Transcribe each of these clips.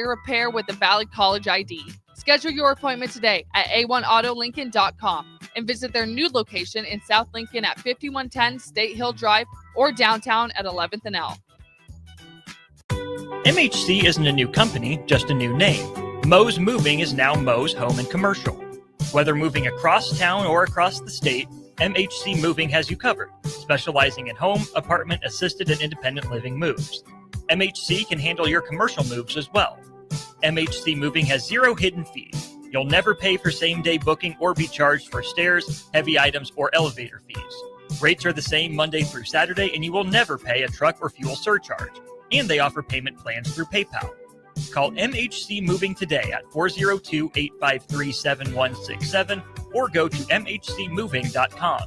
repair with the valid college ID. Schedule your appointment today at a1autolincoln.com and visit their new location in South Lincoln at 5110 State Hill Drive or downtown at 11th and L. MHC isn't a new company, just a new name. Moe's Moving is now Moe's Home and Commercial. Whether moving across town or across the state, MHC Moving has you covered, specializing in home, apartment, assisted, and independent living moves. MHC can handle your commercial moves as well. MHC Moving has 0 hidden fees. You'll never pay for same-day booking or be charged for stairs, heavy items, or elevator fees. Rates are the same Monday through Saturday, and you will never pay a truck or fuel surcharge. And they offer payment plans through PayPal. Call MHC Moving today at 402-853-7167 or go to mhcmoving.com.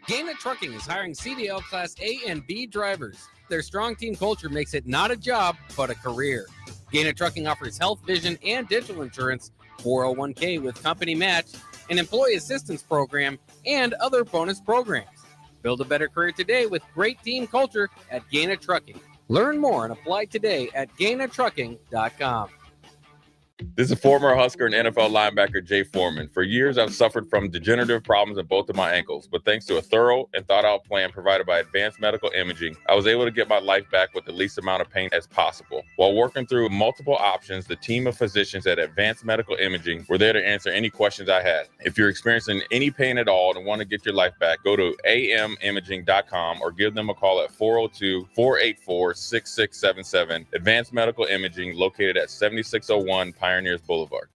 Gaina Trucking is hiring CDL Class A and B drivers. Their strong team culture makes it not a job, but a career. Gaina Trucking offers health, vision, and dental insurance, 401k with company match, an employee assistance program, and other bonus programs. Build a better career today with great team culture at Gaina Trucking. Learn more and apply today at GainaTrucking.com. This is former Husker and NFL linebacker Jay Foreman. For years, I've suffered from degenerative problems in both of my ankles, but thanks to a thorough and thought-out plan provided by Advanced Medical Imaging, I was able to get my life back with the least amount of pain as possible. While working through multiple options, the team of physicians at Advanced Medical Imaging were there to answer any questions I had. If you're experiencing any pain at all and want to get your life back, go to amimaging.com or give them a call at 402-484-6677. Advanced Medical Imaging, located at 7601 Pioneers Boulevard.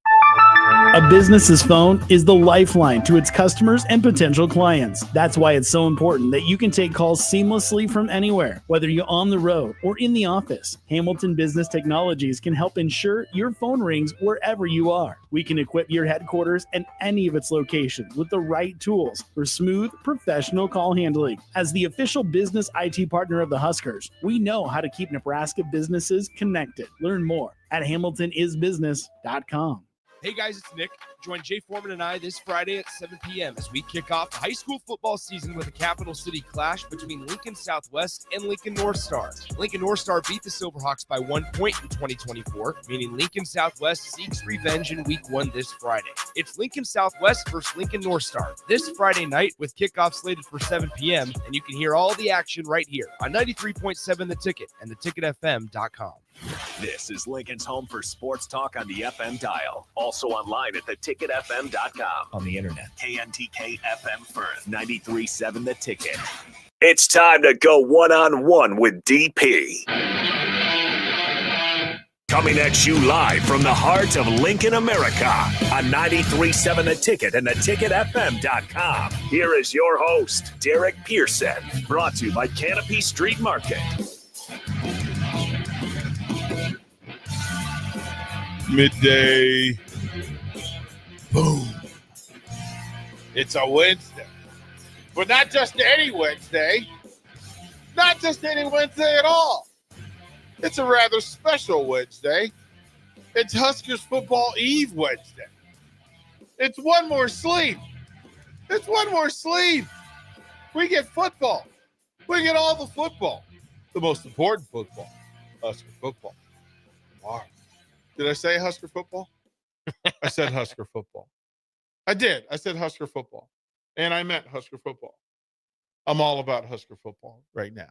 A business's phone is the lifeline to its customers and potential clients. That's why it's so important that you can take calls seamlessly from anywhere, whether you're on the road or in the office. Hamilton Business Technologies can help ensure your phone rings wherever you are. We can equip your headquarters and any of its locations with the right tools for smooth, professional call handling. As the official business IT partner of the Huskers, we know how to keep Nebraska businesses connected. Learn more at hamiltonisbusiness.com. Hey guys, it's Nick. Join Jay Foreman and I this Friday at 7 p.m. as we kick off the high school football season with a Capital City clash between Lincoln Southwest and Lincoln North Star. Lincoln North Star beat the Silverhawks by 1 point in 2024, meaning Lincoln Southwest seeks revenge in week 1 this Friday. It's Lincoln Southwest versus Lincoln North Star this Friday night with kickoff slated for 7 p.m. And you can hear all the action right here on 93.7 The Ticket and theticketfm.com. This is Lincoln's home for sports talk on the FM dial. Also online at theticketfm.com. On the internet. KNTK FM Firth, 93.7 The Ticket. It's time to go one-on-one with DP. Coming at you live from the heart of Lincoln, America on 93.7 The Ticket and theticketfm.com. Here is your host, Derek Pearson. Brought to you by Canopy Street Market. Midday. Boom. It's a Wednesday. But not just any Wednesday. Not just any Wednesday at all. It's a rather special Wednesday. It's Huskers Football Eve Wednesday. It's one more sleep. It's one more sleep. We get football. We get all the football. The most important football. Husker football. Wow. Did I say Husker football? I said Husker football. I did. I said Husker football. And I meant Husker football. I'm all about Husker football right now.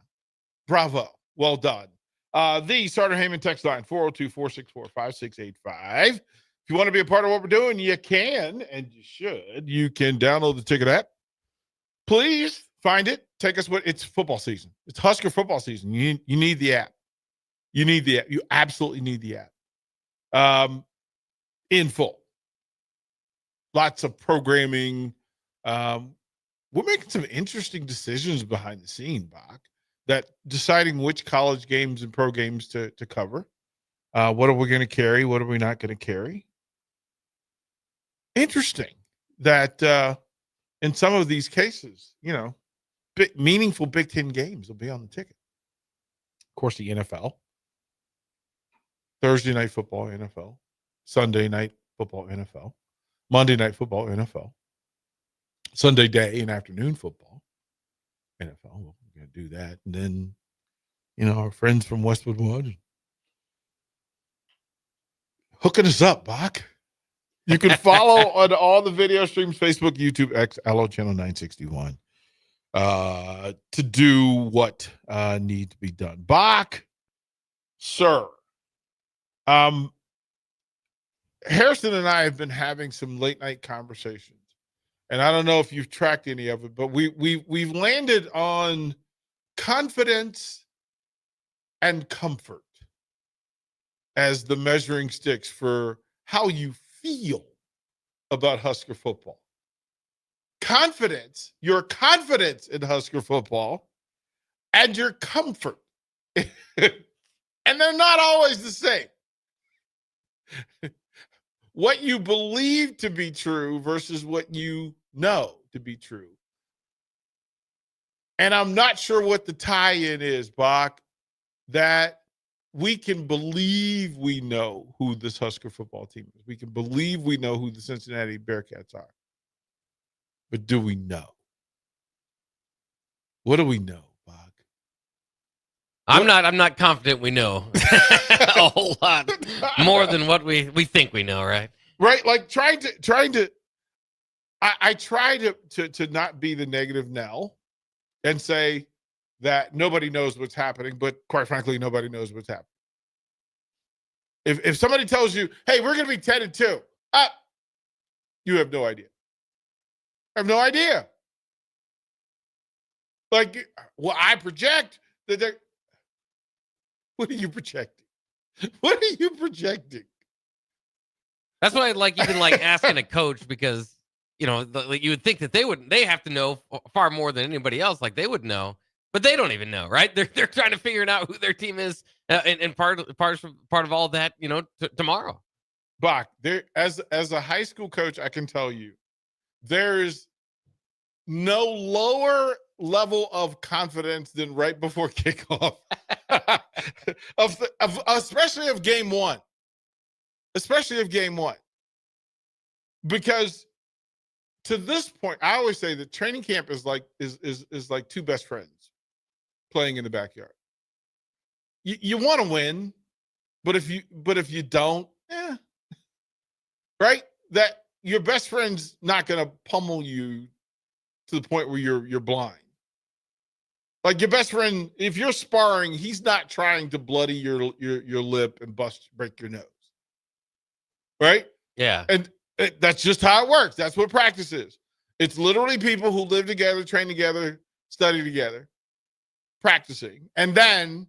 Bravo. Well done. The Starter Heyman text line, 402-464-5685. If you want to be a part of what we're doing, you can, and you should. You can download the Ticket app. Please find it. Take us it's football season. It's Husker football season. You need the app. You need the app. You absolutely need the app. In full. Lots of programming. We're making some interesting decisions behind the scene, Bach, that deciding which college games and pro games to cover. What are we going to carry? What are we not going to carry? Interesting that in some of these cases, meaningful Big Ten games will be on the ticket. Of course, the NFL. Thursday night football, NFL. Sunday night football, NFL. Monday night football, NFL. Sunday day and afternoon football, NFL. We're going to do that. And then our friends from Westwood One, hooking us up, Bach. You can follow on all the video streams, Facebook, YouTube, X, Allo Channel 961, to do what needs to be done. Bach, sir. Harrison and I have been having some late night conversations, and I don't know if you've tracked any of it, but we've landed on confidence and comfort as the measuring sticks for how you feel about Husker football. Confidence, your confidence in Husker football, and your comfort. And they're not always the same. What you believe to be true versus what you know to be true. And I'm not sure what the tie-in is, Bach, that we can believe we know who this Husker football team is. We can believe we know who the Cincinnati Bearcats are. But do we know? What do we know, Bach? I'm not confident we know a whole lot more than what we think we know, right? Right, like trying to I try to not be the negative Nell and say that nobody knows what's happening, but quite frankly, nobody knows what's happening. If somebody tells you, hey, we're gonna be 10-2, you have no idea. I have no idea. Like, well, I project that they're. What are you projecting? What are you projecting? That's why I like even like asking a coach, because you would think that they have to know far more than anybody else. Like they would know, but they don't even know, right? They're trying to figure out who their team is, and part of all that, tomorrow. Bach, there as a high school coach, I can tell you, there's no lower level of confidence than right before kickoff, especially of game one. Especially of game one. Because to this point, I always say that training camp is like two best friends playing in the backyard. You want to win, but if you don't, right? That your best friend's not going to pummel you to the point where you're blind. Like your best friend, if you're sparring, he's not trying to bloody your lip and break your nose. Right? Yeah. And that's just how it works. That's what practice is. It's literally people who live together, train together, study together, practicing. And then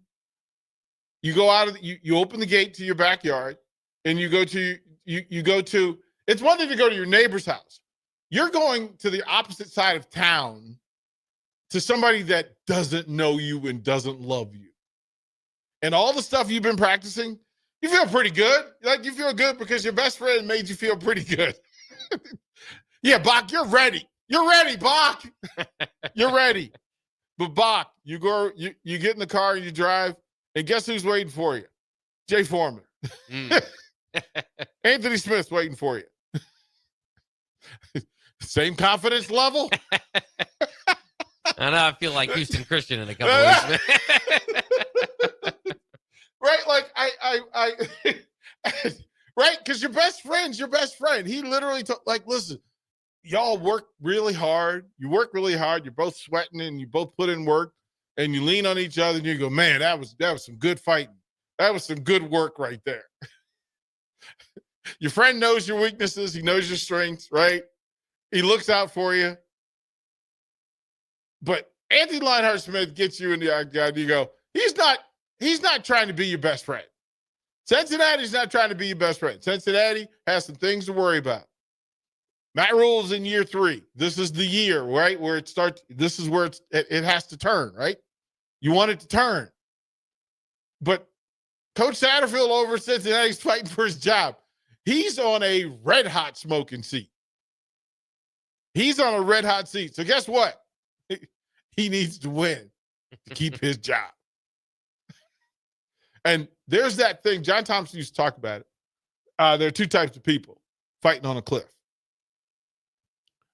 you go out you open the gate to your backyard and you go to it's one thing to go to your neighbor's house. You're going to the opposite side of town to somebody that doesn't know you and doesn't love you. And all the stuff you've been practicing, you feel pretty good. Like you feel good because your best friend made you feel pretty good. Yeah, Bach, you're ready. You're ready, Bach. You're ready. But Bach, you get in the car and you drive, and guess who's waiting for you? Jay Foreman. Anthony Smith's waiting for you. Same confidence level. I know I feel like Houston Christian in a couple of weeks. Right? Like I right? Because your best friend's your best friend. He literally listen, y'all work really hard. You work really hard. You're both sweating and you both put in work and you lean on each other and you go, man, that was some good fighting. That was some good work right there. Your friend knows your weaknesses. He knows your strengths, right? He looks out for you. But Anthony Lionheart Smith gets you in the eye, you go, he's not trying to be your best friend. Cincinnati's not trying to be your best friend. Cincinnati has some things to worry about. Matt Rule's in year 3. This is the year, right, where it starts. This is where it has to turn, right? You want it to turn. But Coach Satterfield over at Cincinnati's fighting for his job. He's on a red-hot smoking seat. He's on a red-hot seat. So guess what? He needs to win to keep his job. And there's that thing. John Thompson used to talk about it. There are two types of people fighting on a cliff.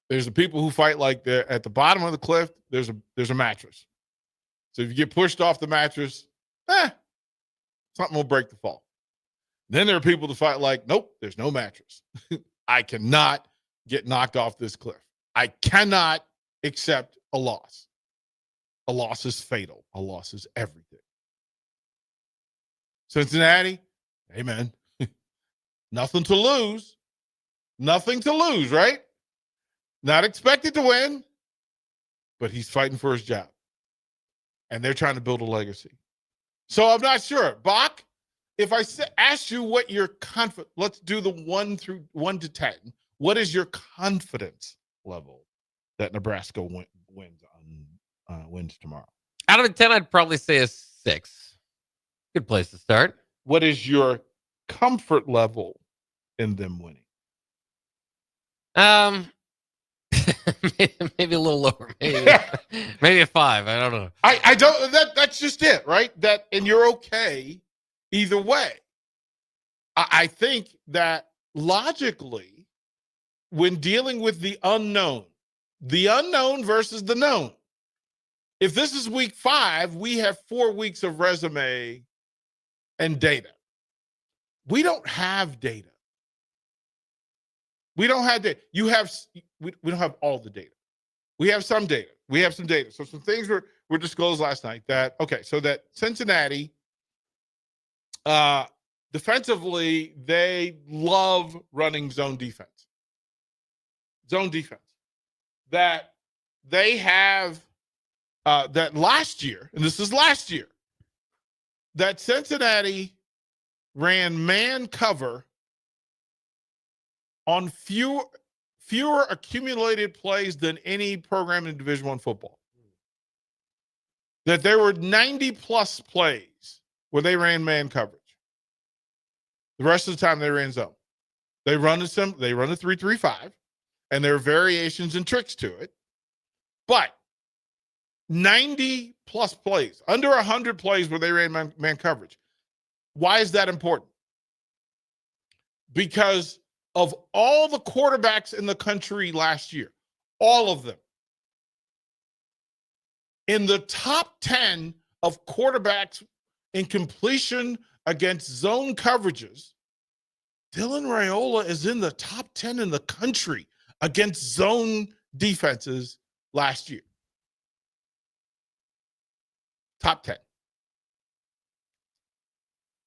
There's the people who fight like they're at the bottom of the cliff. There's a mattress. So if you get pushed off the mattress, something will break the fall. Then there are people to fight like, nope, there's no mattress. I cannot get knocked off this cliff. I cannot accept a loss. A loss is fatal. A loss is everything. Cincinnati, hey, man, nothing to lose. Nothing to lose, right? Not expected to win, but he's fighting for his job. And they're trying to build a legacy. So I'm not sure. Bach, if I ask you what your confidence, let's do the 1 to 10. What is your confidence level that Nebraska wins tomorrow? Out of a 10, I'd probably say a 6. Good place to start. What is your comfort level in them winning? Maybe a little lower. Maybe a 5. I don't know. I don't. That's just it, right? And you're okay either way. I think that logically, when dealing with the unknown versus the known. If this is week 5, we have 4 weeks of resume and data. We don't have data. We don't have data. We don't have all the data. We have some data. So some things were disclosed last night that Cincinnati, defensively, they love running zone defense. That they have that last year, and this is last year, that Cincinnati ran man cover on fewer accumulated plays than any program in Division I football. That there were 90-plus plays where they ran man coverage. The rest of the time they ran zone. They run a 3-3-5, and there are variations and tricks to it. But 90-plus plays, under 100 plays where they ran man coverage. Why is that important? Because of all the quarterbacks in the country last year, all of them, in the top 10 of quarterbacks in completion against zone coverages, Dylan Raiola is in the top 10 in the country against zone defenses last year. Top 10.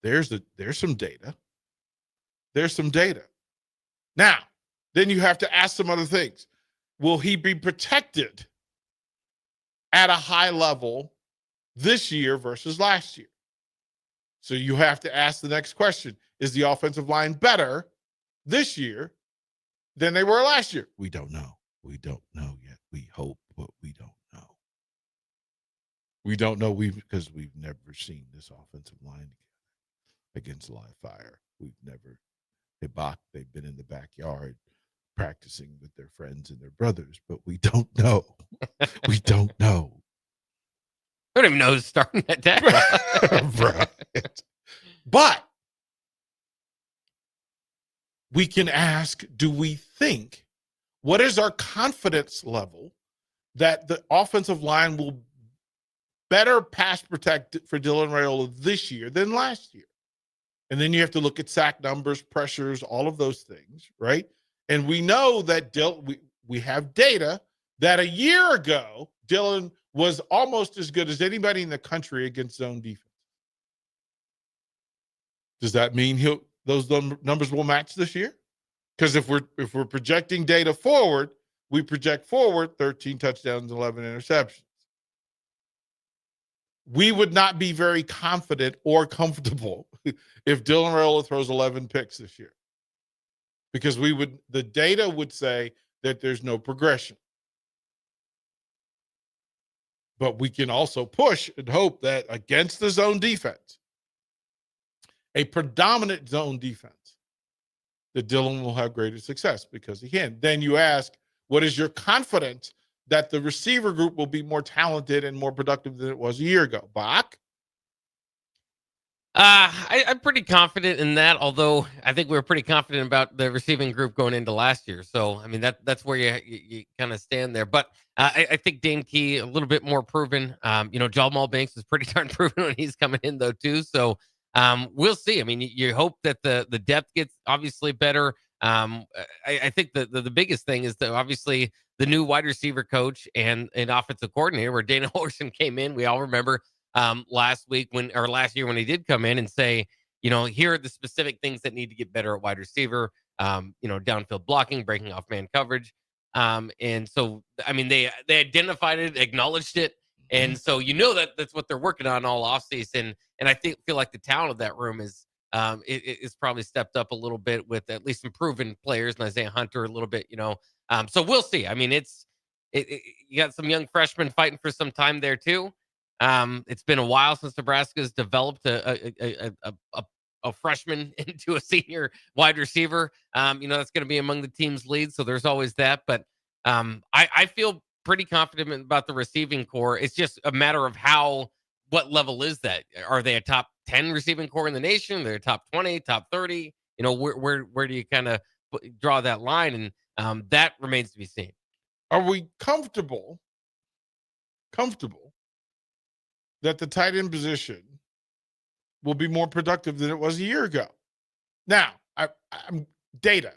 There's some data. There's some data. Now, then you have to ask some other things. Will he be protected at a high level this year versus last year? So you have to ask the next question. Is the offensive line better this year than they were last year? We don't know. We don't know yet. We hope, but we don't know. We don't know because we've never seen this offensive line against live fire. We've never. They've been in the backyard practicing with their friends and their brothers, but we don't know. We don't know. I don't even know who's starting that day. Right. But we can ask, do we think, what is our confidence level that the offensive line will better pass protect for Dylan Raiola this year than last year? And then you have to look at sack numbers, pressures, all of those things, right? And we know that we have data that a year ago, Dylan was almost as good as anybody in the country against zone defense. Does that mean those numbers will match this year? Because if we're projecting data forward, we project forward 13 touchdowns, 11 interceptions. We would not be very confident or comfortable if Dylan Raiola throws 11 picks this year, because the data would say that there's no progression. But we can also push and hope that against the zone defense, a predominant zone defense, that Dylan will have greater success because he can. Then you ask, what is your confidence that the receiver group will be more talented and more productive than it was a year ago? Bach? I'm pretty confident in that, although I think we were pretty confident about the receiving group going into last year. So, I mean, that's where you kind of stand there. But I think Dane Key a little bit more proven. Jamal Banks is pretty darn proven when he's coming in, though, too. So we'll see. I mean, you hope that the depth gets obviously better. I think the biggest thing is that obviously the new wide receiver coach and offensive coordinator, where Dana Holgorsen came in, we all remember last year when he did come in and say, here are the specific things that need to get better at wide receiver, downfield blocking, breaking off man coverage. And so, I mean, they identified it, acknowledged it. And so, that's what they're working on all offseason. And I feel like the talent of that room is probably stepped up a little bit with at least some proven players and Isaiah Hunter a little bit, so we'll see. I mean, you got some young freshmen fighting for some time there too. It's been a while since Nebraska's developed a freshman into a senior wide receiver. That's going to be among the team's leads. So there's always that. But I feel pretty confident about the receiving core. It's just a matter of what level is that? Are they a top 10 receiving core in the nation? They're top 20, top 30. Where do you kind of draw that line? And that remains to be seen. Are we comfortable that the tight end position will be more productive than it was a year ago? Now, I'm data.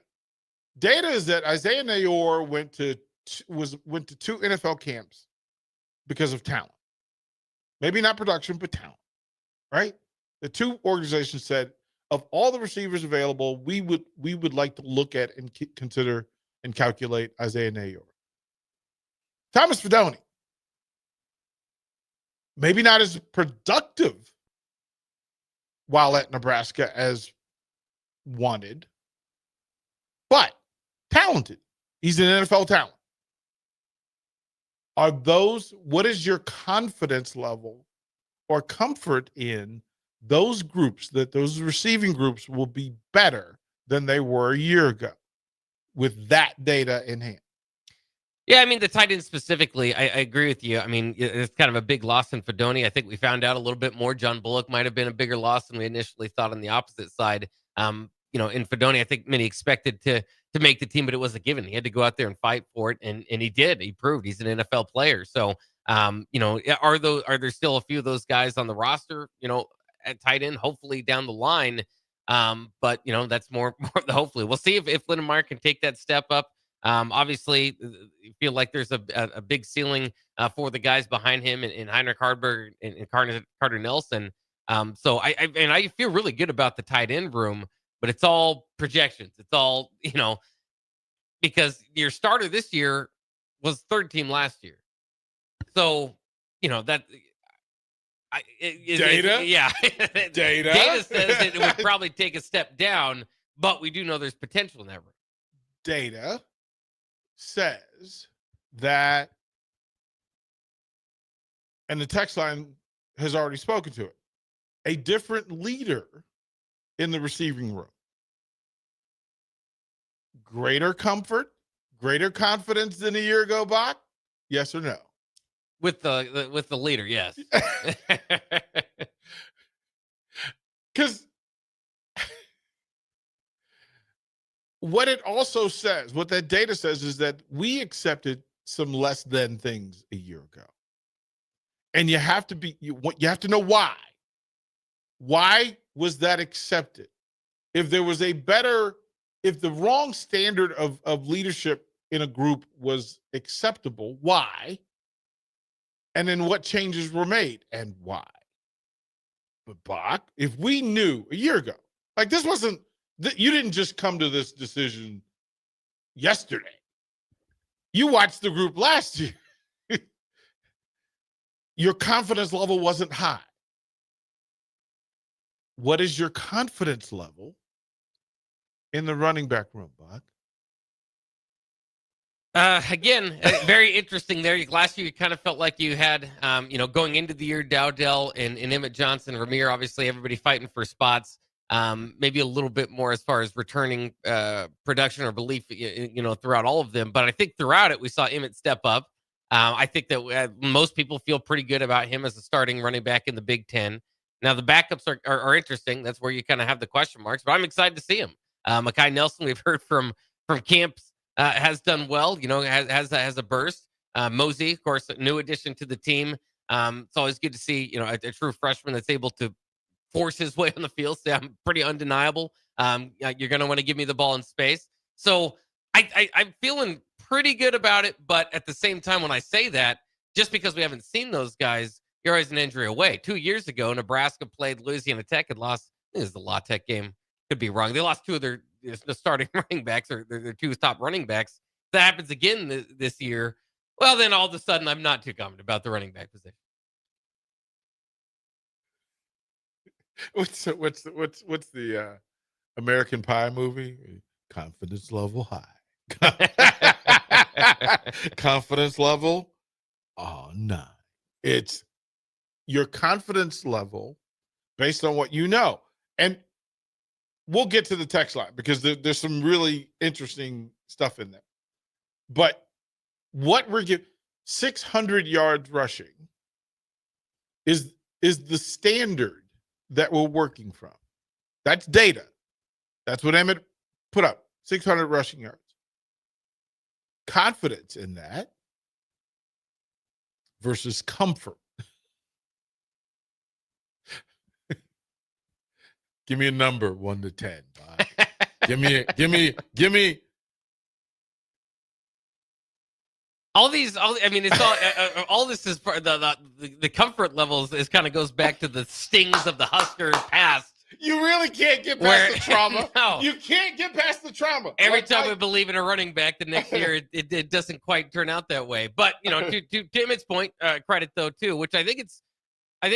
Data is that Isaiah Nayor went to two NFL camps because of talent. Maybe not production, but talent, right? The two organizations said, of all the receivers available, we would like to look at and consider and calculate Isaiah Nayor. Thomas Fidone, maybe not as productive while at Nebraska as wanted, but talented. He's an NFL talent. What is your confidence level or comfort in those groups, that those receiving groups will be better than they were a year ago with that data in hand? Yeah, I mean, the tight end specifically, I agree with you. I mean, it's kind of a big loss in Fidone. I think we found out a little bit more. John Bullock might have been a bigger loss than we initially thought on the opposite side. In Fidone, I think many expected to make the team, but it was a given. He had to go out there and fight for it, and he did. He proved he's an NFL player. So, are there still a few of those guys on the roster, at tight end, hopefully down the line? But that's more of the hopefully. We'll see if Lindenmeyer can take that step up. Obviously, you feel like there's a big ceiling for the guys behind him and Heinrich Hardberg and Carter Nelson. So I feel really good about the tight end room, but it's all projections. It's all, because your starter this year was third team last year. So, that data. Yeah. Data. Data says it would probably take a step down, but we do know there's potential in that room. Data says that, and the text line has already spoken to it, a different leader in the receiving room. Greater comfort, greater confidence than a year ago, Bach? Yes or no? With the leader, yes. Because what it also says, what that data says, is that we accepted some less than things a year ago. And you have to know why. Why was that accepted? If there was if the wrong standard of leadership in a group was acceptable, why? And then what changes were made and why? But Bach, if we knew a year ago, like this wasn't, you didn't just come to this decision yesterday. You watched the group last year. Your confidence level wasn't high. What is your confidence level in the running back room, Bach? Again, very interesting there. Last year, you kind of felt like you had, going into the year, Dowdell and Emmett Johnson, Ramir, obviously everybody fighting for spots. Maybe a little bit more as far as returning production or belief, throughout all of them. But I think throughout it, we saw Emmett step up. I think that most people feel pretty good about him as a starting running back in the Big Ten. Now, the backups are interesting. That's where you kind of have the question marks, but I'm excited to see him. Makai Nelson, we've heard from camps, has done well, has a burst. Mosey, of course, a new addition to the team. It's always good to see, a true freshman that's able to force his way on the field. So I'm pretty undeniable. You're going to want to give me the ball in space. So I'm feeling pretty good about it. But at the same time, when I say that, just because we haven't seen those guys, you're always an injury away. 2 years ago, Nebraska played Louisiana Tech and lost. I think it was the La Tech game. Could be wrong. They lost two of their starting running backs, or their two top running backs. If that happens again this year, well, then all of a sudden I'm not too confident about the running back position. What's the American Pie movie? Confidence level high. Confidence level 9. It's your confidence level based on what you know. And we'll get to the text line because there's some really interesting stuff in there. But what we're giving, 600 yards rushing is the standard that we're working from. That's data. That's what Emmett put up, 600 rushing yards. Confidence in that versus comfort. Give me a number, 1 to 10. Give me. All this is the comfort levels is kind of goes back to the stings of the Huskers past. You really can't get past the trauma. No. You can't get past the trauma. Every time we believe in a running back, the next year it doesn't quite turn out that way. But to Emmett's point, credit though too, which I think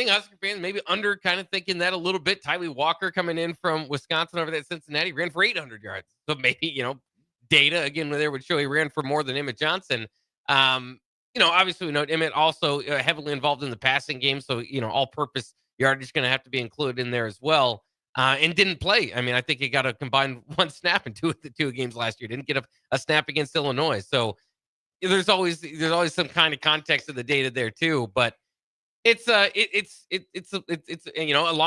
Husker fans maybe under kind of thinking that a little bit. Tyree Walker coming in from Wisconsin over there at Cincinnati ran for 800 yards. So maybe data again there would show he ran for more than Emmett Johnson. Obviously we know Emmett also heavily involved in the passing game, so all-purpose yardage is going to have to be included in there as well. And didn't play. I mean, I think he got a combined 1 snap in two games last year. Didn't get a snap against Illinois. So there's always some kind of context to the data there too. But it's along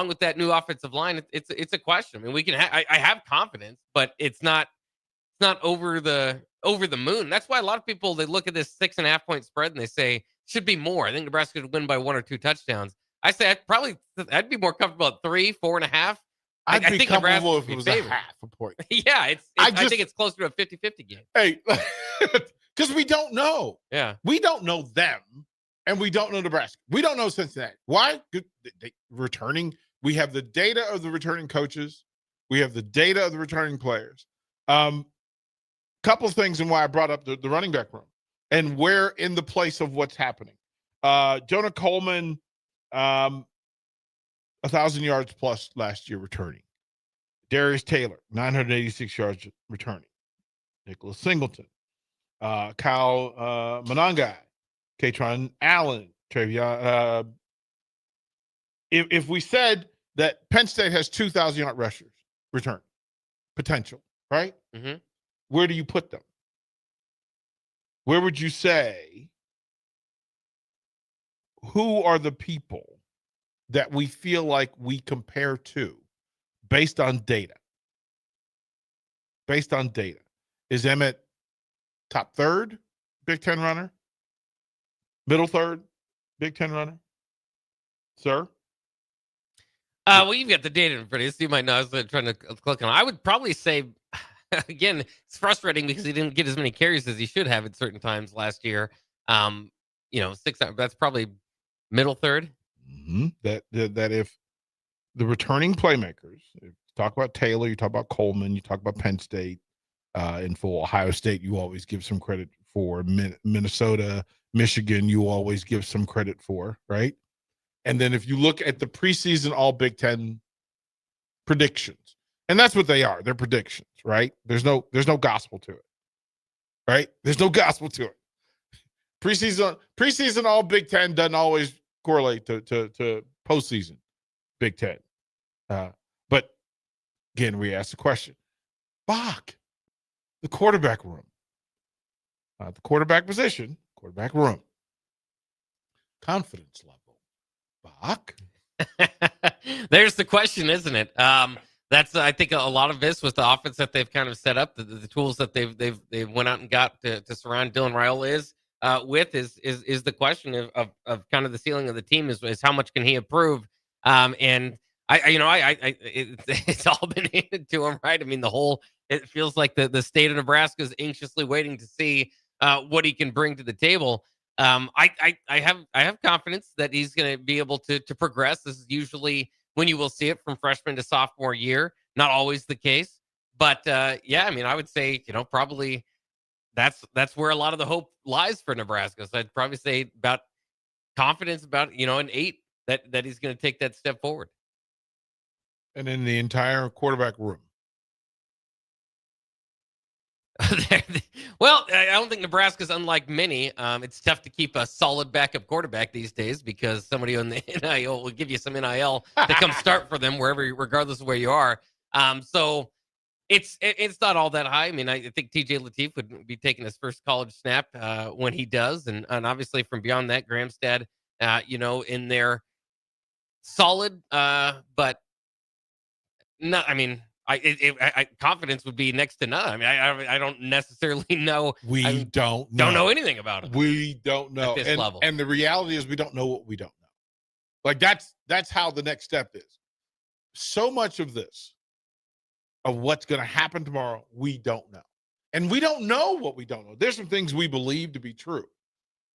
with that new offensive line, it's a question. I mean, I have confidence, but it's not over the moon. That's why a lot of people, they look at this 6.5 point spread and they say should be more. I think Nebraska could win by 1 or 2 touchdowns. I say I'd be more comfortable at 3, 4.5. I think comfortable Nebraska if it was favored. a half a point. Yeah, I think it's closer to a 50-50 game. Hey, because we don't know. Yeah. We don't know them, and we don't know Nebraska. We don't know Cincinnati. Why? Returning. We have the data of the returning coaches. We have the data of the returning players. Couple of things and why I brought up the running back room and where in the place of what's happening. Jonah Coleman, 1,000 yards plus last year returning. Darius Taylor, 986 yards returning. Nicholas Singleton, Kyle Monangai, Katron Allen, Travion. If we said that Penn State has 2,000 yard rushers return potential, right? Mm-hmm. Where do you put them? Where would you say, who are the people that we feel like we compare to based on data? Based on data. Is Emmett top third Big Ten runner? Middle third Big Ten runner? Sir? Well, you've got the data in front of you, so you might know. I was trying to click on it. I would probably say, again, it's frustrating because he didn't get as many carries as he should have at certain times last year. 6, that's probably middle third. Mm-hmm. That if the returning playmakers, if you talk about Taylor, you talk about Coleman, you talk about Penn State, and for Ohio State, you always give some credit for. Minnesota, Michigan, you always give some credit for, right? And then if you look at the preseason All Big Ten predictions, and that's what they are, they're predictions, right? There's no gospel to it, right? There's no gospel to it. Preseason All Big Ten doesn't always correlate to postseason Big Ten. But again, we ask the question, Bach, the quarterback room, the quarterback position, quarterback room, confidence level, Bach. There's the question, isn't it? That's I think a lot of this was the offense that they've kind of set up, the tools that they've went out and got to surround Dylan Raiola with is the question of kind of the ceiling of the team is how much can he improve? And it's all been handed to him, right? I mean, it feels like the state of Nebraska is anxiously waiting to see what he can bring to the table. I have confidence that he's going to be able to progress. This is usually when you will see it from freshman to sophomore year. Not always the case, but I mean, I would say probably that's where a lot of the hope lies for Nebraska. So I'd probably say about confidence about an 8 that he's going to take that step forward. And in the entire quarterback room. Well, I don't think Nebraska's unlike many. It's tough to keep a solid backup quarterback these days because somebody on the NIL will give you some NIL to come start for them regardless of where you are. So it's not all that high. I mean, I think TJ Lateef would be taking his first college snap when he does, and obviously from beyond that, Gramstad, in there, solid, but not. I mean. Confidence would be next to none. I mean, I don't necessarily know. We don't know anything about it. We don't know at this level. And the reality is, we don't know what we don't know. Like that's how the next step is. So much of what's going to happen tomorrow, we don't know, and we don't know what we don't know. There's some things we believe to be true.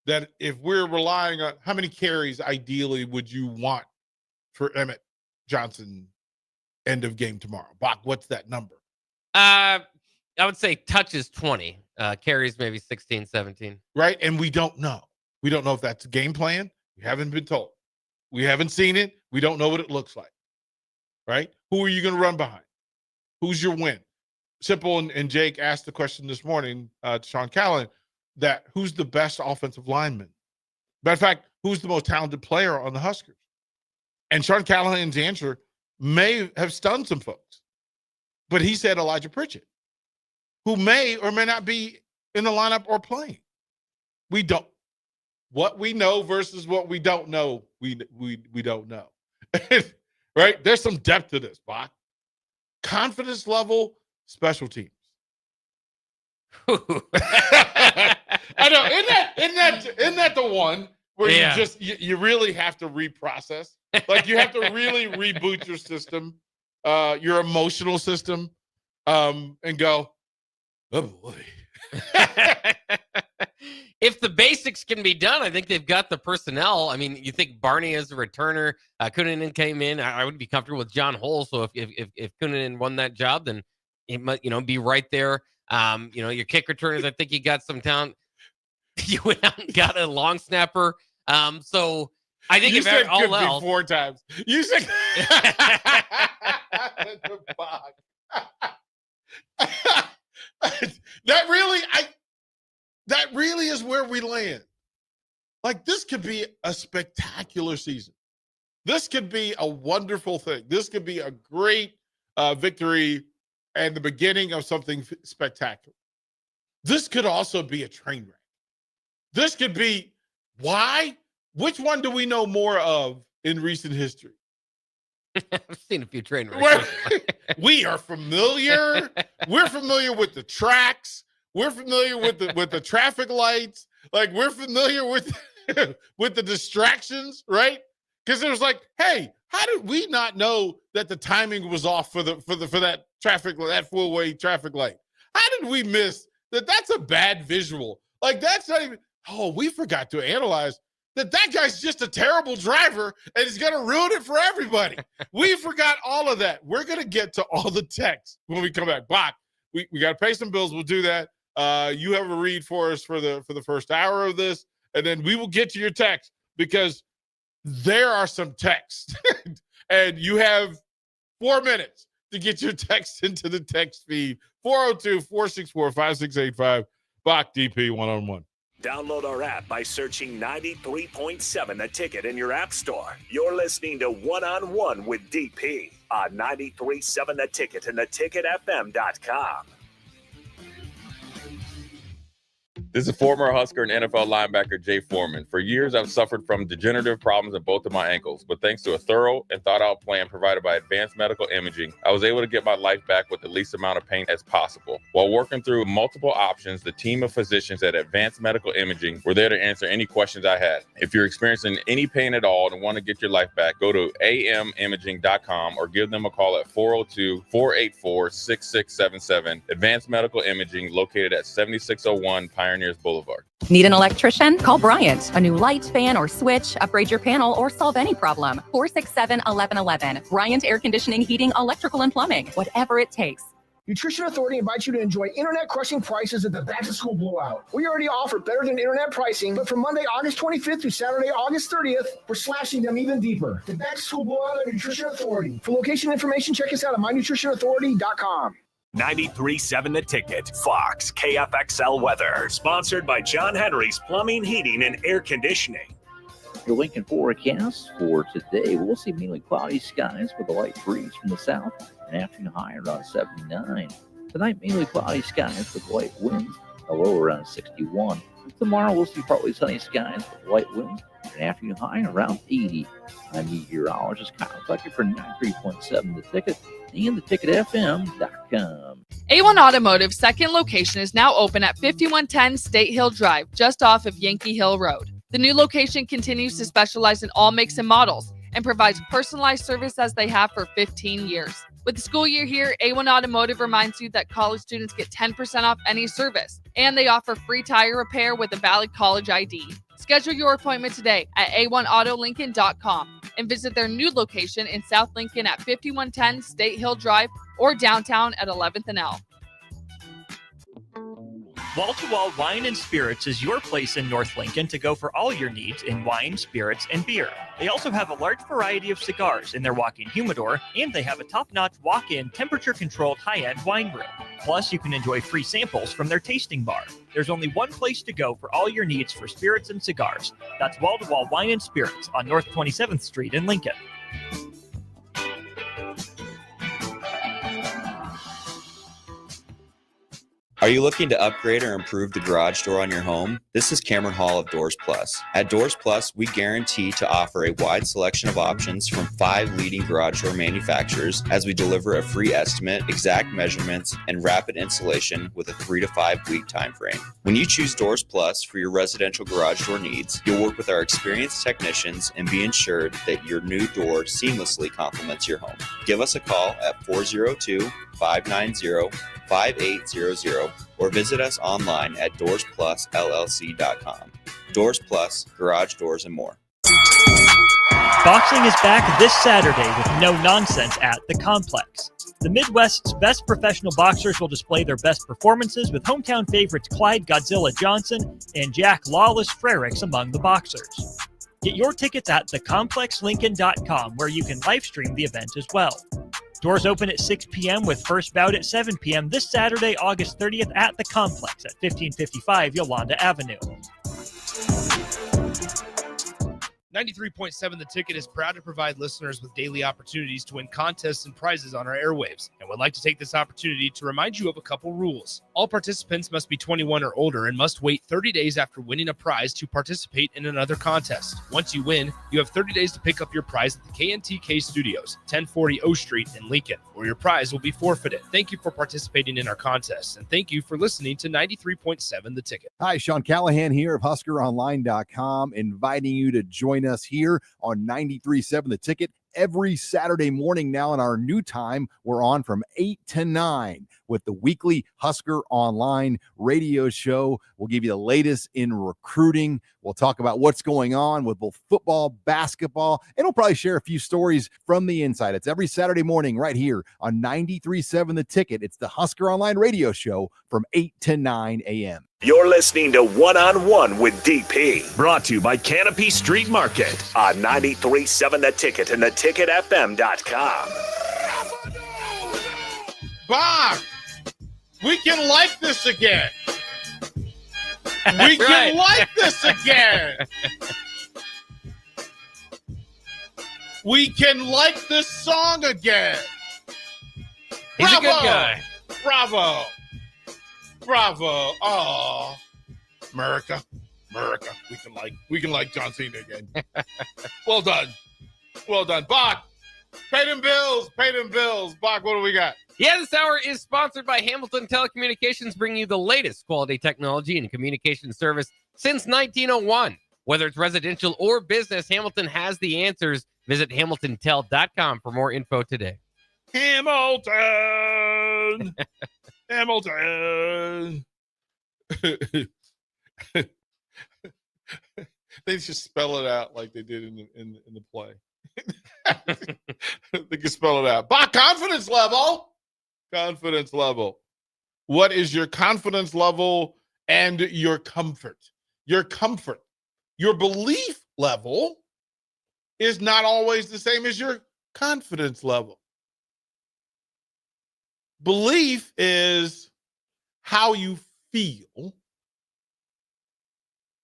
That if we're relying on how many carries ideally would you want for Emmett Johnson? End of game tomorrow. Bach, what's that number? I would say touches 20, carries maybe 16, 17. Right, and we don't know. We don't know if that's a game plan. We haven't been told. We haven't seen it. We don't know what it looks like. Right? Who are you going to run behind? Who's your win? Simple and Jake asked the question this morning to Sean Callahan that who's the best offensive lineman? Matter of fact, who's the most talented player on the Huskers? And Sean Callahan's answer may have stunned some folks, but he said Elijah Pritchett, who may or may not be in the lineup or playing. We don't. What we know versus what we don't know, we don't know. Right? There's some depth to this, Bach. Confidence level, special teams. I know. Isn't that the one where you really have to reprocess? Like you have to really reboot your system, your emotional system, and go, oh boy. If the basics can be done, I think they've got the personnel. I mean, you think Barney as a returner, Kunanen came in. I would be comfortable with John Hull. So if Kunanen won that job, then he might, be right there. Your kick returners, I think you got some talent. You went out and got a long snapper. So I think you said all else 4 times. You said that really is where we land. Like this could be a spectacular season. This could be a wonderful thing. This could be a great victory and the beginning of something spectacular. This could also be a train wreck. This could be why. Which one do we know more of in recent history? I've seen a few train wrecks. We are familiar. We're familiar with the tracks. We're familiar with the traffic lights. Like we're familiar with the distractions, right? Because it was like, hey, how did we not know that the timing was off for that full-way traffic light? How did we miss that? That's a bad visual. Like that's not even. Oh, we forgot to analyze that guy's just a terrible driver and he's going to ruin it for everybody. We forgot all of that. We're going to get to all the texts when we come back. Bach, we got to pay some bills. We'll do that. You have a read for us for the first hour of this, and then we will get to your text because there are some texts, and you have 4 minutes to get your text into the text feed. 402-464-5685. Bach DP 1-on-1. Download our app by searching 93.7 The Ticket in your app store. You're listening to One-on-One with DP on 93.7 The Ticket and theticketfm.com. This is former Husker and NFL linebacker Jay Foreman. For years, I've suffered from degenerative problems in both of my ankles, but thanks to a thorough and thought-out plan provided by Advanced Medical Imaging, I was able to get my life back with the least amount of pain as possible. While working through multiple options, the team of physicians at Advanced Medical Imaging were there to answer any questions I had. If you're experiencing any pain at all and want to get your life back, go to amimaging.com or give them a call at 402-484-6677. Advanced Medical Imaging, located at 7601 Pioneers Boulevard. Need an electrician? Call Bryant. A new light, fan, or switch, upgrade your panel, or solve any problem. 467-1111. Bryant Air Conditioning, Heating, Electrical, and Plumbing. Whatever it takes. Nutrition Authority invites you to enjoy internet-crushing prices at the back-to-school blowout. We already offer better than internet pricing, but from Monday, August 25th through Saturday, August 30th, we're slashing them even deeper. The back-to-school blowout at Nutrition Authority. For location information, check us out at mynutritionauthority.com. 93.7 The Ticket, Fox, KFXL weather. Sponsored by John Henry's Plumbing, Heating, and Air Conditioning. Your Lincoln forecast for today, we'll see mainly cloudy skies with a light breeze from the south. An afternoon high around 79. Tonight, mainly cloudy skies with light winds, a low around 61. Tomorrow, we'll see partly sunny skies with light winds. An afternoon high around 80. I'm meteorologist Kyle Tucker for 93.7 The Ticket and theticketfm.com. A1 Automotive's second location is now open at 5110 State Hill Drive, just off of Yankee Hill Road. The new location continues to specialize in all makes and models and provides personalized service as they have for 15 years. With the school year here, A1 Automotive reminds you that college students get 10% off any service, and they offer free tire repair with a valid college ID. Schedule your appointment today at a1autolincoln.com and visit their new location in South Lincoln at 5110 State Hill Drive or downtown at 11th and L. Wall to Wall Wine and Spirits is your place in North Lincoln to go for all your needs in wine, spirits, and beer. They also have a large variety of cigars in their walk-in humidor, and they have a top-notch walk-in temperature-controlled high-end wine room. Plus, you can enjoy free samples from their tasting bar. There's only one place to go for all your needs for spirits and cigars. That's Wall to Wall Wine and Spirits on North 27th Street in Lincoln. Are you looking to upgrade or improve the garage door on your home? This is Cameron Hall of Doors Plus. At Doors Plus, we guarantee to offer a wide selection of options from 5 leading garage door manufacturers as we deliver a free estimate, exact measurements, and rapid installation with a 3 to 5 week time frame. When you choose Doors Plus for your residential garage door needs, you'll work with our experienced technicians and be ensured that your new door seamlessly complements your home. Give us a call at 402-590-5800 or visit us online at DoorsPlusLLC.com. Doors Plus, garage doors, and more. Boxing is back this Saturday with no nonsense at The Complex. The Midwest's best professional boxers will display their best performances with hometown favorites Clyde Godzilla Johnson and Jack Lawless Frericks among the boxers. Get your tickets at thecomplexlincoln.com, where you can live stream the event as well. Doors open at 6 p.m. with first bout at 7 p.m. this Saturday, August 30th at The Complex at 1555 Yolanda Avenue. 93.7 The Ticket is proud to provide listeners with daily opportunities to win contests and prizes on our airwaves, and would like to take this opportunity to remind you of a couple rules. All participants must be 21 or older and must wait 30 days after winning a prize to participate in another contest. Once you win, you have 30 days to pick up your prize at the KNTK Studios, 1040 O Street in Lincoln, or your prize will be forfeited. Thank you for participating in our contest, and thank you for listening to 93.7 The Ticket. Hi, Sean Callahan here of HuskerOnline.com, inviting you to join us here on 93.7 The Ticket every Saturday morning now in our new time. We're on from 8 to 9 with the weekly Husker Online radio show. We'll give you the latest in recruiting. We'll talk about what's going on with both football, basketball, and we'll probably share a few stories from the inside. It's every Saturday morning right here on 93.7 The Ticket. It's the Husker Online radio show from 8 to 9 a.m. You're listening to One-on-One with DP, brought to you by Canopy Street Market on 93.7 The Ticket and theticketfm.com. Bob, we can like this again. We can like this again. We can like this song again. He's a good guy. Bravo. Bravo. Oh. America. We can like John Cena again. Well done. Bach, pay them bills. Bach, what do we got? Yeah, this hour is sponsored by Hamilton Telecommunications, bringing you the latest quality technology and communication service since 1901. Whether it's residential or business, Hamilton has the answers. Visit hamiltontel.com for more info today. Hamilton. They just spell it out like they did in the play. They can spell it out. But confidence level. What is your confidence level and your comfort? Your belief level is not always the same as your confidence level. Belief is how you feel.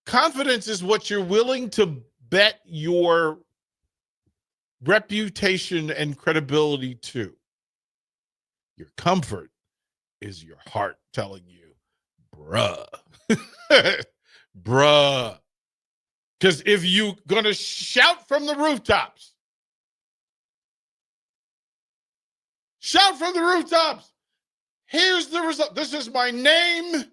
Confidence is what you're willing to bet your reputation and credibility to. Your comfort is your heart telling you, bruh. Bruh. Because if you're going to shout from the rooftops, here's the result. This is my name,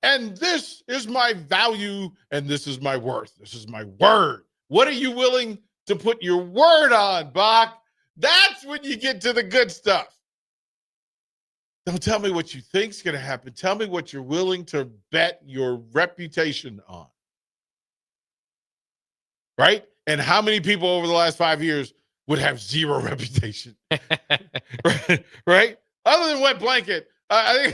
and this is my value, and this is my worth. This is my word. What are you willing to put your word on, Bach? That's when you get to the good stuff. Don't tell me what you think's going to happen. Tell me what you're willing to bet your reputation on. Right? And how many people over the last 5 years would have zero reputation? Right? Other than Wet Blanket. I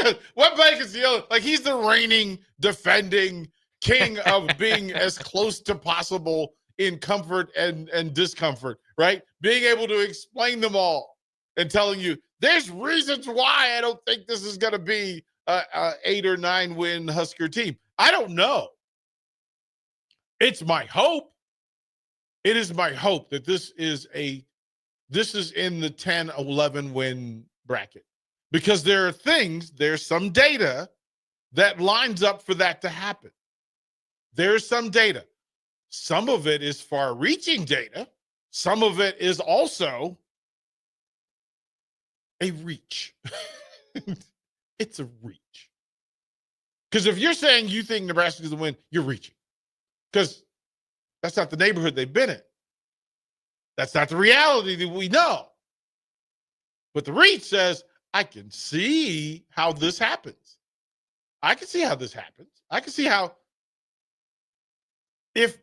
think Wet Blanket's the other. Like, he's the reigning, defending king of being as close to possible in comfort and discomfort, right? Being able to explain them all and telling you, there's reasons why I don't think this is going to be a 8 or 9 win Husker team. I don't know. It's my hope. It is my hope that this is in the 10, 11 win bracket, because there's some data that lines up for that to happen. There's some data. Some of it is far-reaching data. Some of it is also a reach. It's a reach. Because if you're saying you think Nebraska's going to win, you're reaching. Because that's not the neighborhood they've been in. That's not the reality that we know. But the reach says, I can see how this happens. I can see how if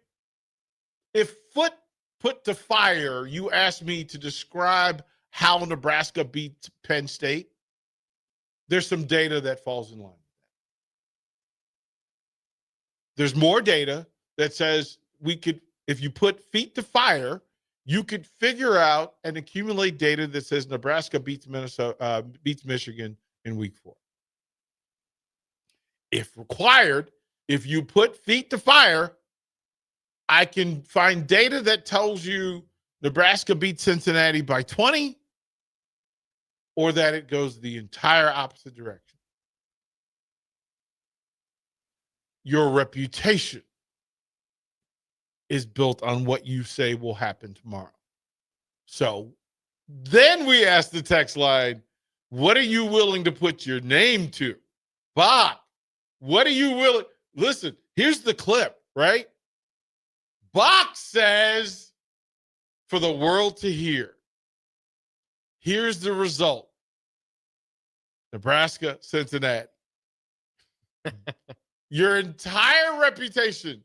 foot put to fire, you asked me to describe how Nebraska beat Penn State, there's some data that falls in line with that. There's more data that says if you put feet to fire, you could figure out and accumulate data that says Nebraska beats Michigan in week 4. If required, if you put feet to fire, I can find data that tells you Nebraska beats Cincinnati by 20, or that it goes the entire opposite direction. Your reputation is built on what you say will happen tomorrow. So then we ask the text line, what are you willing to put your name to? Bob, what are you willing? Listen, here's the clip, right? Bach says, for the world to hear, here's the result. Nebraska, Cincinnati. Your entire reputation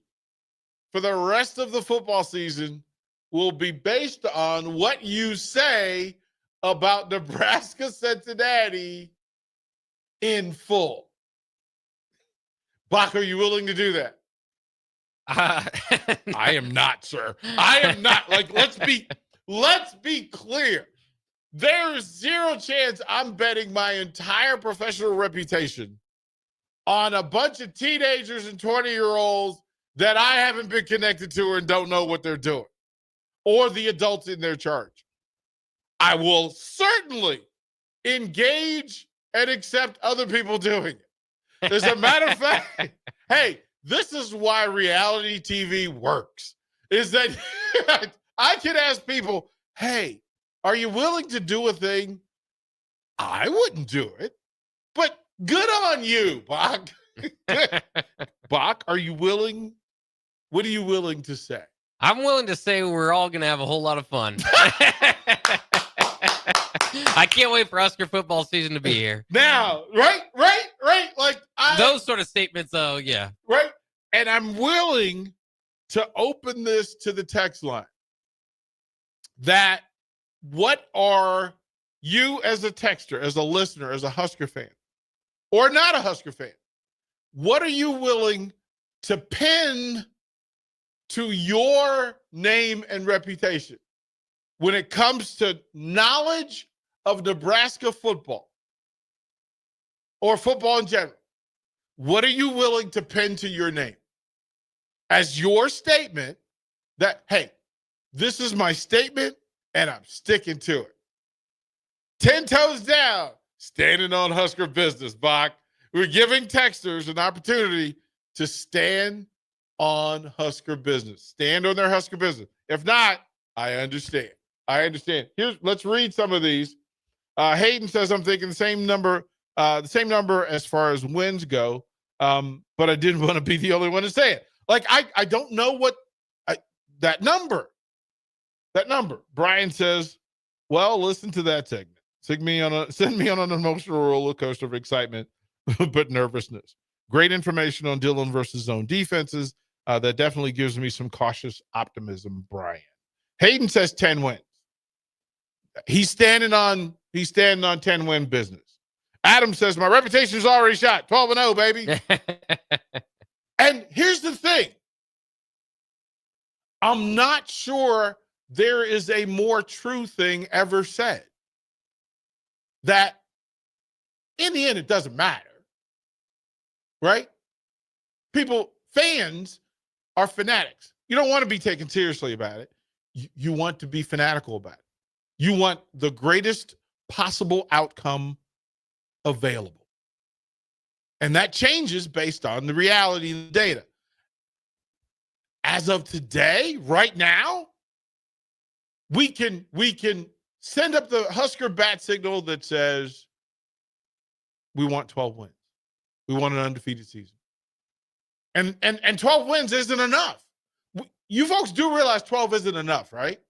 for the rest of the football season will be based on what you say about Nebraska, Cincinnati in full. Bach, are you willing to do that? I am not, sir. I am not. Like, let's be clear. There's zero chance I'm betting my entire professional reputation on a bunch of teenagers and 20-year-olds that I haven't been connected to and don't know what they're doing, or the adults in their charge. I will certainly engage and accept other people doing it. As a matter of fact, hey, this is why reality TV works, is that I can ask people, hey, are you willing to do a thing? I wouldn't do it, but good on you, Bach. Bach, are you willing? What are you willing to say? I'm willing to say we're all going to have a whole lot of fun. I can't wait for Husker football season to be here. Now, right. Like those sort of statements, though, yeah. Right. And I'm willing to open this to the text line. That what are you as a texter, as a listener, as a Husker fan, or not a Husker fan? What are you willing to pin to your name and reputation when it comes to knowledge of Nebraska football or football in general? What are you willing to pin to your name as your statement that, hey, this is my statement and I'm sticking to it? 10 toes down, standing on Husker business, Bach. We're giving texters an opportunity to stand on Husker business. Stand on their Husker business. If not, I understand. Let's read some of these. Hayden says, I'm thinking the same number as far as wins go, but I didn't want to be the only one to say it. Like, I don't know what that number. Brian says, well, listen to that segment. Send me on an emotional roller coaster of excitement, but nervousness. Great information on Dillon versus zone defenses. That definitely gives me some cautious optimism, Brian. Hayden says 10 wins. He's standing on 10-win business. Adam says, my reputation is already shot. 12-0, baby. And here's the thing. I'm not sure there is a more true thing ever said. That in the end, it doesn't matter. Right? Fans are fanatics. You don't want to be taken seriously about it. You want to be fanatical about it. You want the greatest possible outcome available. And that changes based on the reality and the data. As of today, right now, we can send up the Husker bat signal that says we want 12 wins. We want an undefeated season. And 12 wins isn't enough. You folks do realize 12 isn't enough, right?